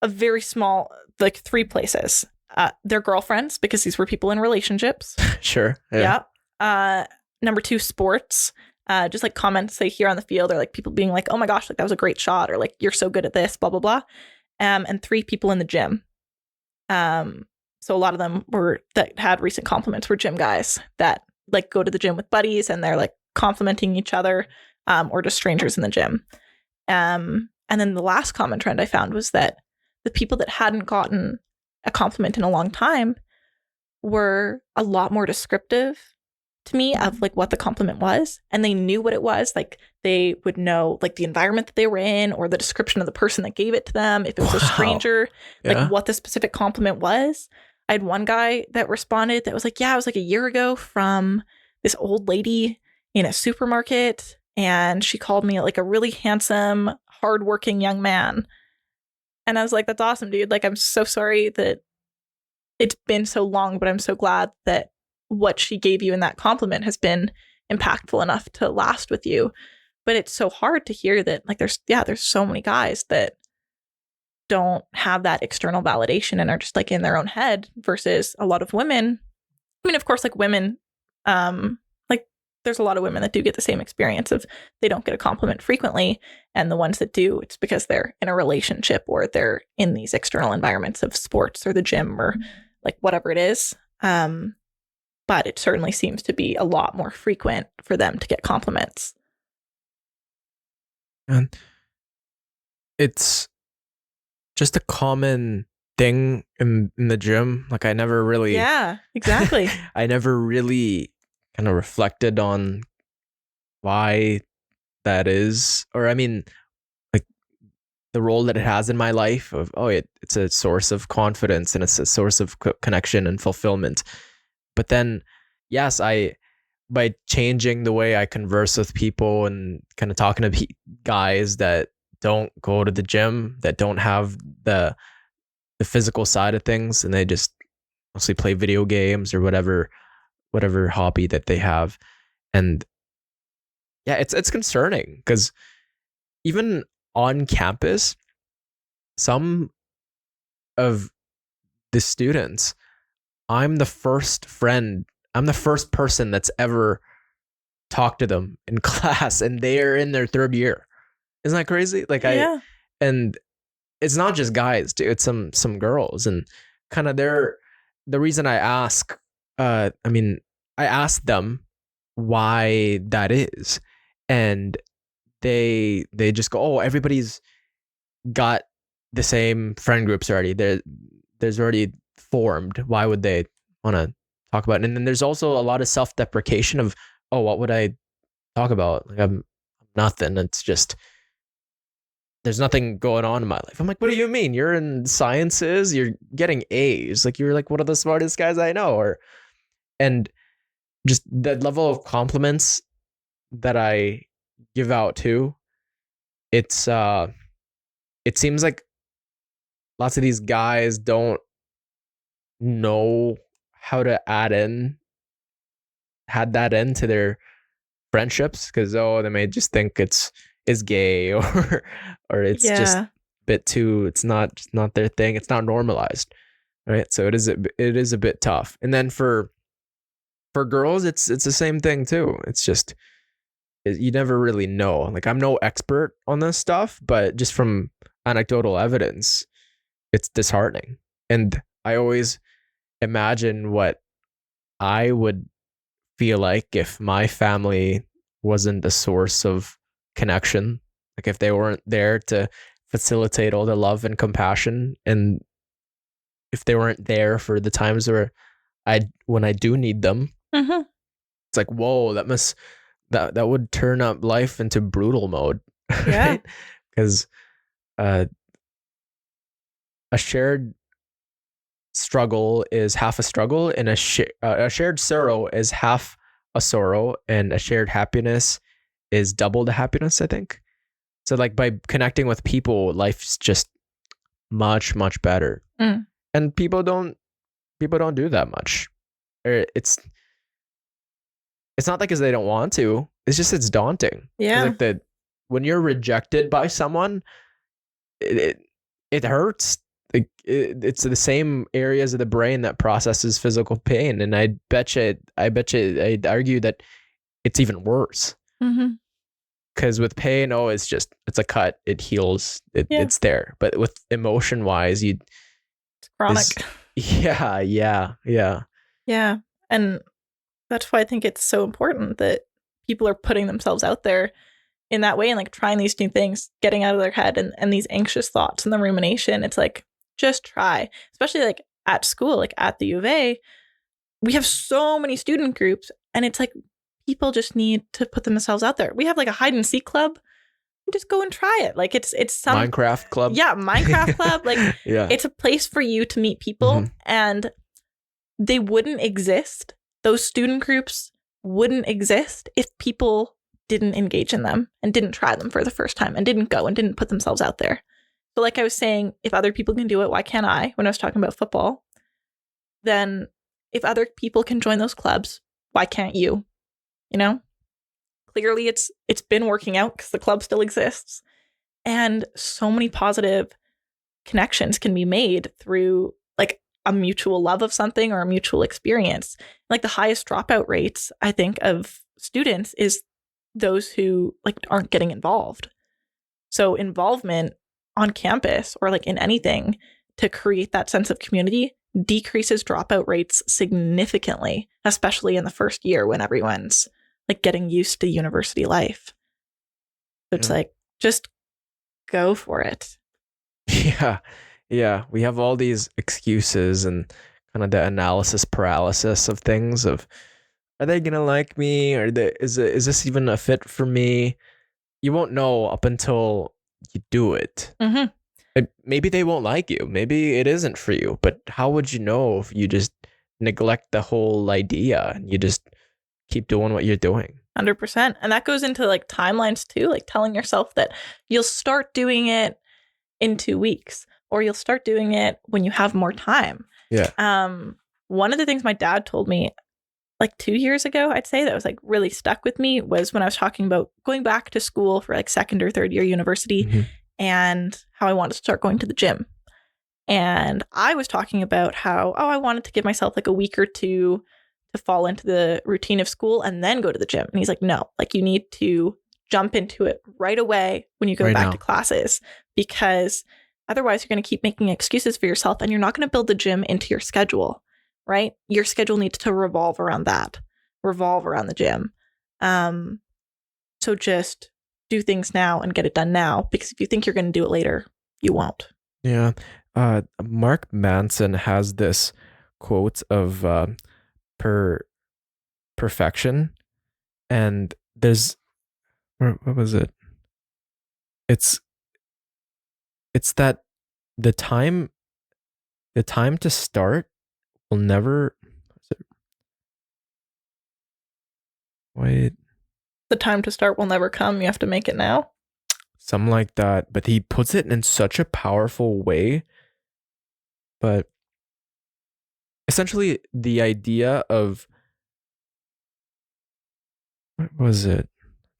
a very small, like three places. Their girlfriends, because these were people in relationships. Sure. Yeah. Number two, sports. Just like comments they hear on the field, or like people being like, "Oh my gosh, like that was a great shot," or like, "You're so good at this," blah blah blah. And three, people in the gym. So a lot of them that had recent compliments were gym guys that like go to the gym with buddies and they're like complimenting each other, or just strangers in the gym. And then the last common trend I found was that the people that hadn't gotten a compliment in a long time were a lot more descriptive to me of like what the compliment was, and they knew what it was. Like they would know like the environment that they were in, or the description of the person that gave it to them, if it was a stranger, like Yeah. what the specific compliment was. I had one guy that responded that was like, yeah, it was like a year ago from this old lady in a supermarket, and she called me like a really handsome, hardworking young man. And I was like, that's awesome, dude. Like, I'm so sorry that it's been so long, but I'm so glad that what she gave you in that compliment has been impactful enough to last with you. But it's so hard to hear that, like, there's so many guys that don't have that external validation and are just like in their own head, versus a lot of women. I mean, of course, like women, like there's a lot of women that do get the same experience of they don't get a compliment frequently. And the ones that do, it's because they're in a relationship or they're in these external environments of sports or the gym or like whatever it is. But it certainly seems to be a lot more frequent for them to get compliments. And it's just a common thing in the gym. Like I never really, Yeah, exactly. I never really kind of reflected on why that is, or I mean, like the role that it has in my life of, it's a source of confidence and it's a source of connection and fulfillment. But then, yes, by changing the way I converse with people and kind of talking to guys that don't go to the gym, that don't have the physical side of things, and they just mostly play video games or whatever hobby that they have. And yeah, it's concerning because even on campus, some of the students, I'm the first person that's ever talked to them in class, and they're in their third year. Isn't that crazy? Like Yeah. and it's not just guys too, it's some girls, and kind of the reason I ask, I mean, I asked them why that is, and they just go, oh, everybody's got the same friend groups already. There's already formed. Why would they want to talk about it? And then there's also a lot of self-deprecation of, oh, what would I talk about? Like I'm nothing. It's just there's nothing going on in my life. I'm like, what do you mean? You're in sciences, you're getting A's. Like you're like one of the smartest guys I know. And just the level of compliments that I give out too, it seems like lots of these guys don't know how to add that into friendships because they may just think it's gay or it's just Yeah. a bit too, it's not their thing, it's not normalized, right? So it is a bit tough. And then for girls, it's the same thing too. It's just you never really know. Like, I'm no expert on this stuff, but just from anecdotal evidence, it's disheartening. And I always imagine what I would feel like if my family wasn't a source of connection, like if they weren't there to facilitate all the love and compassion, and if they weren't there for the times where when I do need them. Mm-hmm. It's like, whoa, that would turn up life into brutal mode, Yeah. right? Because a shared struggle is half a struggle, and a shared sorrow is half a sorrow, and a shared happiness is double the happiness, I think. So like by connecting with people, life's just much, much better. Mm. And people don't do that much. It's not like 'cause they don't want to. It's just it's daunting. Yeah. Like when you're rejected by someone, it hurts. Like it's the same areas of the brain that processes physical pain, and I bet you I'd argue that it's even worse. Mm-hmm. Because with pain, it's a cut, it heals, Yeah. it's there. But with emotion wise, It's chronic. Yeah. Yeah. And that's why I think it's so important that people are putting themselves out there in that way and like trying these new things, getting out of their head and these anxious thoughts and the rumination. It's like, just try, especially like at school, like at the U of A, we have so many student groups, and it's like people just need to put themselves out there. We have like a hide and seek club. Just go and try it. Like it's some Minecraft club. Yeah, Minecraft club. Like yeah. It's a place for you to meet people, and they wouldn't exist. Those student groups wouldn't exist if people didn't engage in them and didn't try them for the first time and didn't go and didn't put themselves out there. So like I was saying, if other people can do it, why can't I? When I was talking about football, then if other people can join those clubs, why can't you? You know? Clearly it's been working out because the club still exists. And so many positive connections can be made through like a mutual love of something or a mutual experience. Like the highest dropout rates, I think, of students is those who like aren't getting involved. So involvement on campus or like in anything to create that sense of community decreases dropout rates significantly, especially in the first year when everyone's like getting used to university life. So it's like, just go for it. Yeah. We have all these excuses and kind of the analysis paralysis of things of, are they gonna like me? Or is this even a fit for me? You won't know up until you do it. Maybe they won't like you. Maybe it isn't for you. But how would you know if you just neglect the whole idea and you just keep doing what you're doing? 100%. And that goes into like timelines too, like telling yourself that you'll start doing it in 2 weeks or you'll start doing it when you have more time. Yeah. One of the things my dad told me like 2 years ago, I'd say that was like really stuck with me was when I was talking about going back to school for like second or third year university and how I wanted to start going to the gym. And I was talking about how, I wanted to give myself like a week or two to fall into the routine of school and then go to the gym. And he's like, no, like you need to jump into it right away when you go back to classes, because otherwise you're going to keep making excuses for yourself and you're not going to build the gym into your schedule, right? Your schedule needs to revolve around the gym. So just do things now and get it done now, because if you think you're going to do it later, you won't. Yeah. Mark Manson has this quote of perfection, and there's what was it? It's that the time to start will never. Wait. The time to start will never come. You have to make it now. Something like that. But he puts it in such a powerful way. But essentially, the idea of What was it?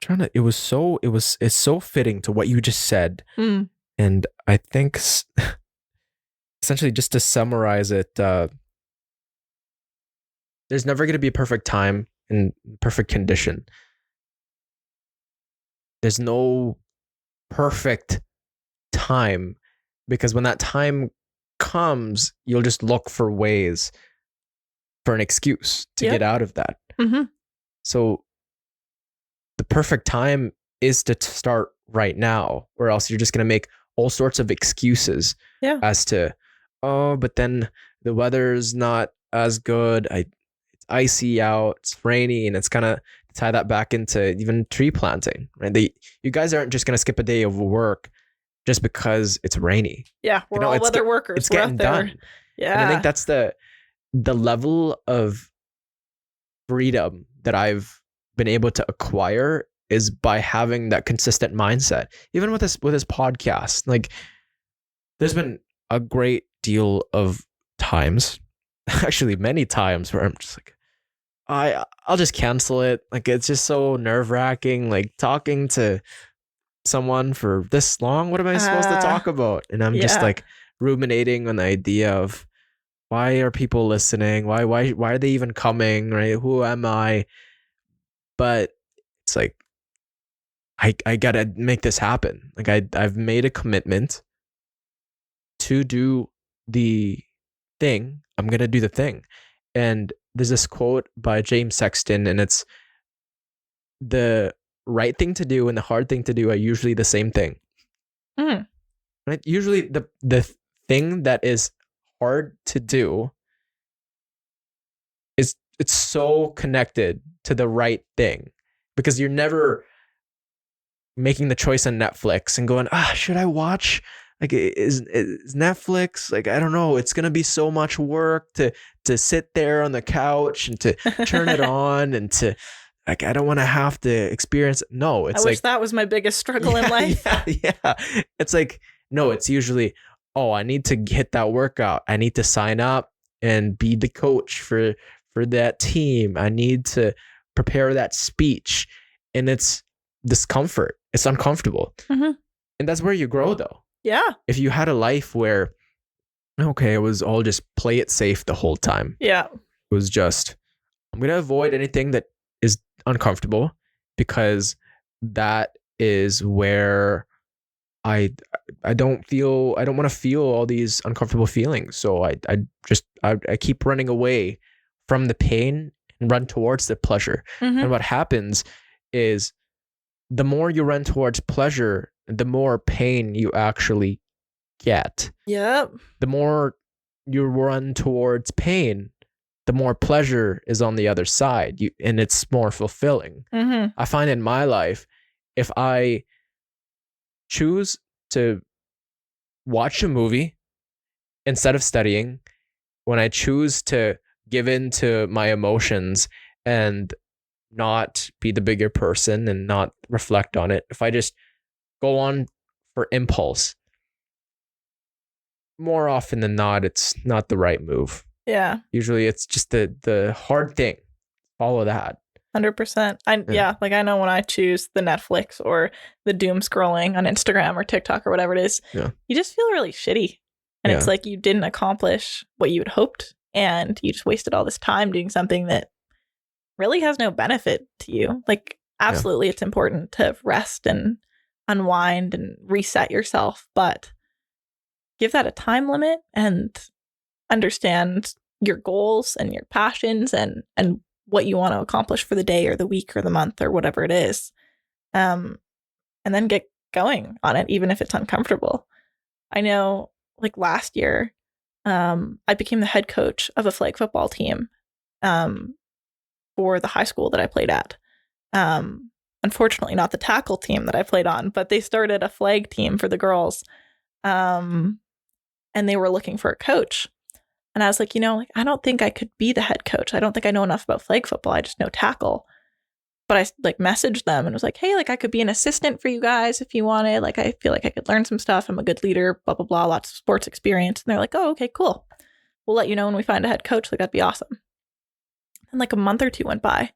It's so fitting to what you just said. Mm. And I think essentially, just to summarize it, there's never going to be a perfect time and perfect condition. There's no perfect time, because when that time comes, you'll just look for ways, for an excuse to Yep. get out of that. Mm-hmm. So the perfect time is to start right now, or else you're just going to make all sorts of excuses as to, oh, but then the weather's not as good. It's icy out, it's rainy, and it's kind of tie that back into even tree planting, right? You guys aren't just going to skip a day of work just because it's rainy. Yeah, we're all weather workers. It's we're getting out there. done. Yeah. And I think that's the level of freedom that I've been able to acquire is by having that consistent mindset. Even with this podcast, like, there's been a great deal of times, actually many times, where I'm just like, I'll just cancel it. Like, it's just so nerve-wracking, like talking to someone for this long. What am I supposed to talk about? And I'm just like ruminating on the idea of, why are people listening? Why are they even coming? Right? Who am I? But it's like, I gotta make this happen. Like, I've made a commitment to do the thing. I'm gonna do the thing. And there's this quote by James Sexton, and it's, the right thing to do and the hard thing to do are usually the same thing. Mm. Right? Usually the thing that is hard to do it's so connected to the right thing, because you're never making the choice on Netflix and going, should I watch? Like, is Netflix, like, I don't know, it's gonna be so much work to sit there on the couch and to turn it on, and to, like, I don't want to have to experience. No, it's I wish that was my biggest struggle in life. Yeah. It's like, no, it's usually, I need to hit that workout. I need to sign up and be the coach for that team. I need to prepare that speech. And it's discomfort. It's uncomfortable. Mm-hmm. And that's where you grow, though. Yeah. If you had a life where, okay, it was all just play it safe the whole time. Yeah. It was just, I'm going to avoid anything that is uncomfortable, because that is where I don't want to feel all these uncomfortable feelings. So I keep running away from the pain and run towards the pleasure. Mm-hmm. And what happens is, the more you run towards pleasure, the more pain you actually get. Yep. The more you run towards pain, the more pleasure is on the other side, and it's more fulfilling. Mm-hmm. I find in my life, if I choose to watch a movie instead of studying, when I choose to give in to my emotions and not be the bigger person and not reflect on it, if I just go on for impulse, more often than not, it's not the right move. Yeah. Usually it's just the hard thing. Follow that. 100%. Like, I know when I choose the Netflix or the doom scrolling on Instagram or TikTok or whatever it is, you just feel really shitty. And it's like you didn't accomplish what you had hoped, and you just wasted all this time doing something that really has no benefit to you. Like, absolutely, it's important to rest and unwind and reset yourself, but give that a time limit and understand your goals and your passions and what you want to accomplish for the day or the week or the month or whatever it is. And then get going on it, even if it's uncomfortable. I know, like, last year, I became the head coach of a flag football team for the high school that I played at. Unfortunately, not the tackle team that I played on, but they started a flag team for the girls. And they were looking for a coach. And I was like, I don't think I could be the head coach. I don't think I know enough about flag football. I just know tackle. But I messaged them and was like, hey, I could be an assistant for you guys if you wanted. I feel like I could learn some stuff. I'm a good leader, blah, blah, blah, lots of sports experience. And they're like, oh, okay, cool. We'll let you know when we find a head coach. That'd be awesome. And a month or two went by and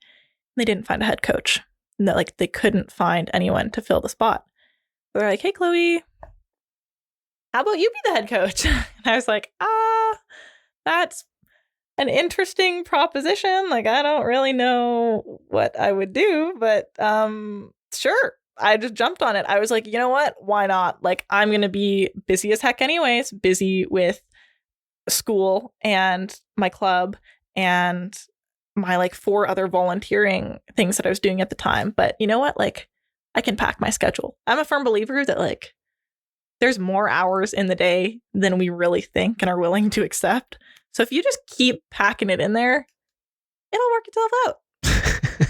they didn't find a head coach. no, like they couldn't find anyone to fill the spot. They're like, hey, Chloe, how about you be the head coach? And I was like, that's an interesting proposition. Like, I don't really know what I would do, but sure. I just jumped on it. I was like, you know what? Why not? Like, I'm going to be busy as heck anyways, busy with school and my club and my like 4 other volunteering things that I was doing at the time. But you know what? Like, I can pack my schedule. I'm a firm believer that like there's more hours in the day than we really think and are willing to accept. So if you just keep packing it in there, it'll work itself out.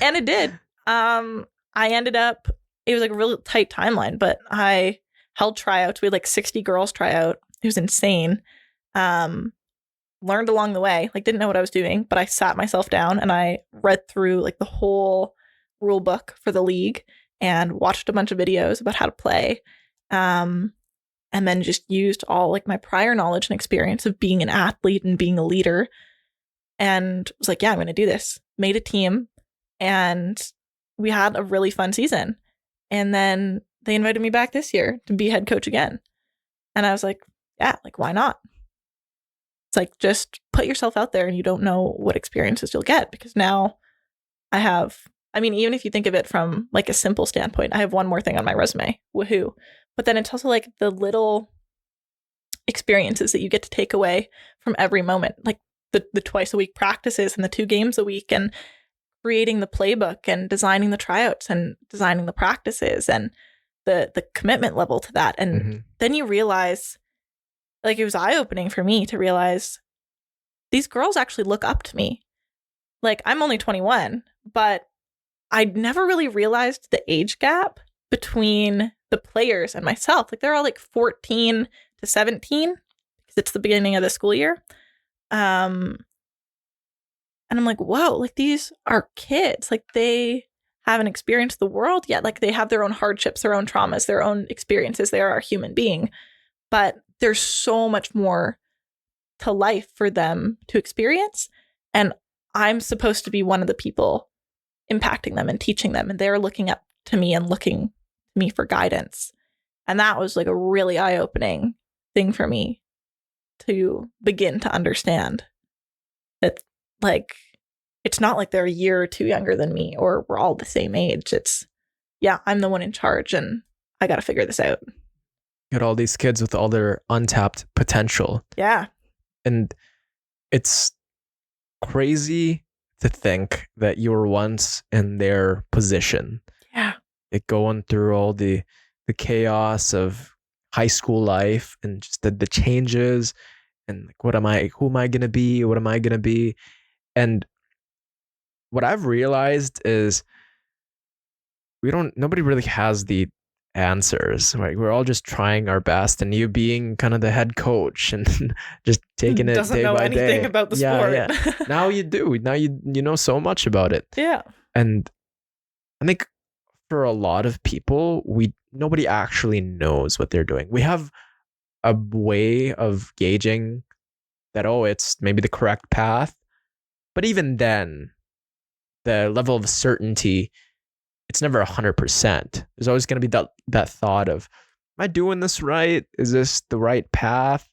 And it did. I ended up, it was like a really tight timeline, but I held tryouts. We had like 60 girls try out. It was insane. Learned along the way, like didn't know what I was doing, but I sat myself down and I read through like the whole rule book for the league and watched a bunch of videos about how to play. And then just used all like my prior knowledge and experience of being an athlete and being a leader. And was like, yeah, I'm going to do this. Made a team and we had a really fun season. And then they invited me back this year to be head coach again. And I was like, yeah, like, why not? It's like, just put yourself out there and you don't know what experiences you'll get, because now even if you think of it from like a simple standpoint, I have one more thing on my resume. Woohoo. But then it's also like the little experiences that you get to take away from every moment, like the twice a week practices and the 2 games a week and creating the playbook and designing the tryouts and designing the practices and the commitment level to that. And then you realize, like, it was eye-opening for me to realize these girls actually look up to me. Like, I'm only 21, but I never really realized the age gap between the players and myself. Like, they're all like 14 to 17 because it's the beginning of the school year. And I'm like, whoa, like these are kids. Like, they haven't experienced the world yet. Like, they have their own hardships, their own traumas, their own experiences. They are a human being. But there's so much more to life for them to experience. And I'm supposed to be one of the people impacting them and teaching them. And they're looking up to me and looking to me for guidance. And that was like a really eye-opening thing for me to begin to understand that, like, it's not like they're a year or 2 younger than me or we're all the same age. It's, yeah, I'm the one in charge and I got to figure this out. Got all these kids with all their untapped potential. Yeah. And it's crazy to think that you were once in their position. Yeah. Like going through all the chaos of high school life and just the changes and like, who am I going to be? What am I going to be? And what I've realized is nobody really has the answers, right? We're all just trying our best, and you being kind of the head coach and just taking it doesn't day know by anything day. about the sport. Yeah. Now you do. Now you know so much about it. Yeah. And I think for a lot of people, nobody actually knows what they're doing. We have a way of gauging that, it's maybe the correct path. But even then, the level of certainty, it's never 100%. There's always going to be that thought of, am I doing this right? Is this the right path?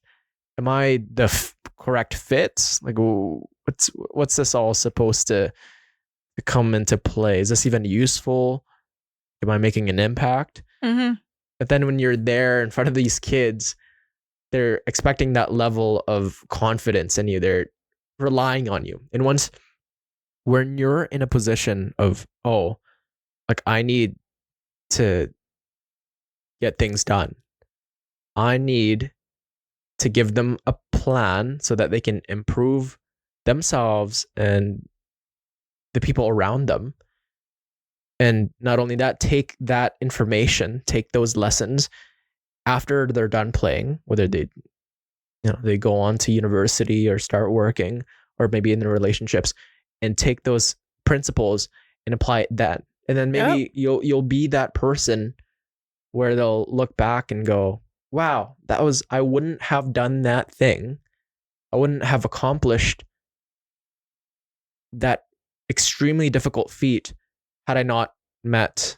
Am I the correct fit? Like, what's this all supposed to come into play? Is this even useful? Am I making an impact? Mm-hmm. But then when you're there in front of these kids, they're expecting that level of confidence in you. They're relying on you. And when you're in a position of, like, I need to get things done, I need to give them a plan so that they can improve themselves and the people around them. And not only that, take that information, take those lessons after they're done playing, whether they go on to university or start working, or maybe in their relationships, and take those principles and apply it then. And then maybe you'll be that person where they'll look back and go, wow, I wouldn't have done that thing. I wouldn't have accomplished that extremely difficult feat had I not met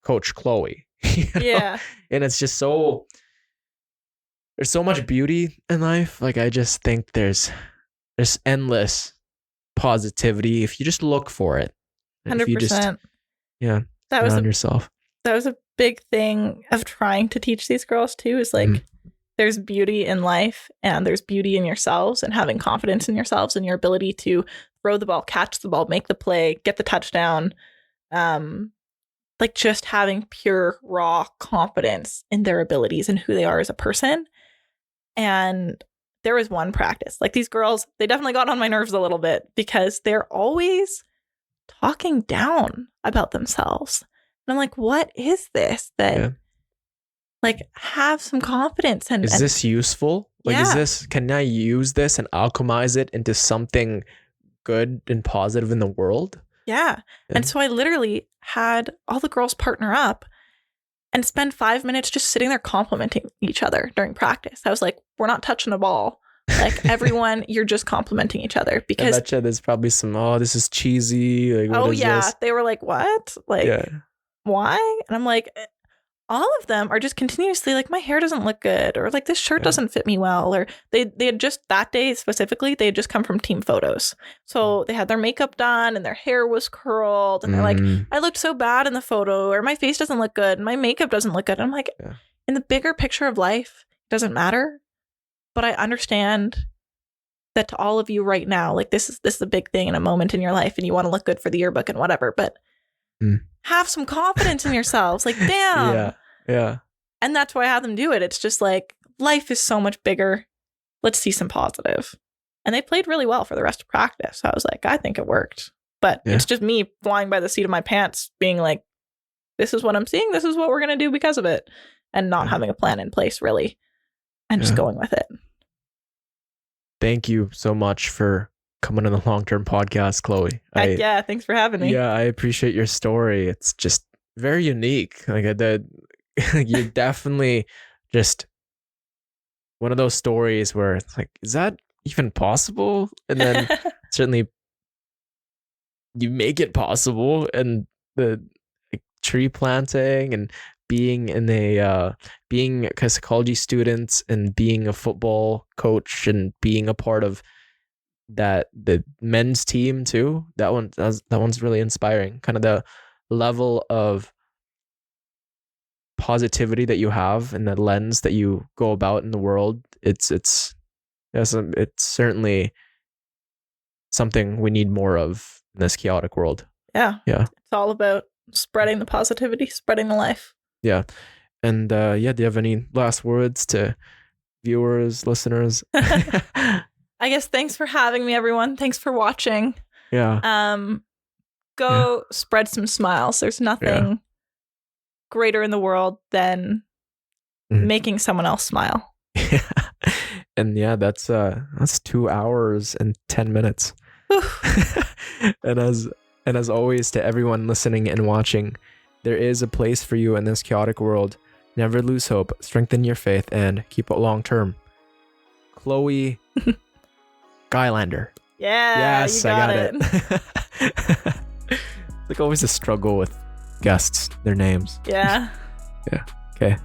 Coach Chloe. You know? Yeah. And it's just there's so much beauty in life. Like, I just think there's endless positivity if you just look for it. If you just 100%. yeah, That was surround yourself. that was a big thing of trying to teach these girls too, is like there's beauty in life and there's beauty in yourselves, and having confidence in yourselves and your ability to throw the ball, catch the ball, make the play, get the touchdown. Like just having pure raw confidence in their abilities and who they are as a person. And there was one practice, like these girls, they definitely got on my nerves a little bit because they're always talking down about themselves. And I'm like, what is this? Like, have some confidence. And is this useful? Like, can I use this and alchemize it into something good and positive in the world? Yeah. And so I literally had all the girls partner up and spend 5 minutes just sitting there complimenting each other during practice. I was like, we're not touching a ball. Like, everyone, you're just complimenting each other. Because I betcha there's probably some, this is cheesy. Like, what is this? They were like, what? Like, why? And I'm like, all of them are just continuously like, my hair doesn't look good, or like this shirt doesn't fit me well, or they had just, that day specifically, they had just come from team photos, so they had their makeup done and their hair was curled, and they're like, I looked so bad in the photo, or my face doesn't look good and my makeup doesn't look good. And I'm like, in the bigger picture of life, it doesn't matter, but I understand that to all of you right now, like this is a big thing in a moment in your life, and you want to look good for the yearbook and whatever, but have some confidence in yourselves. Like, damn. Yeah. And that's why I had them do it. It's just like, life is so much bigger. Let's see some positive. And they played really well for the rest of practice. So I was like, I think it worked. But it's just me flying by the seat of my pants, being like, this is what I'm seeing. This is what we're going to do because of it. And not having a plan in place, really. And just going with it. Thank you so much for coming on the long-term podcast, Chloe. Thanks for having me. Yeah, I appreciate your story. It's just very unique. Like, you're definitely just one of those stories where it's like, is that even possible? And then certainly you make it possible. And the tree planting and being being a psychology student and being a football coach and being a part of the men's team too, that one's really inspiring. Kind of the level of positivity that you have and the lens that you go about in the world, it's certainly something we need more of in this chaotic world. It's all about spreading the positivity, spreading the life. And do you have any last words to viewers, listeners? I guess thanks for having me, everyone. Thanks for watching. Go spread some smiles. There's nothing greater in the world than making someone else smile. And that's 2 hours and 10 minutes. and as always, to everyone listening and watching, there is a place for you in this chaotic world. Never lose hope, strengthen your faith, and keep it long term. Chloe Gylander. Yes, I got it. Like, always a struggle with guests, their names. Yeah. Okay.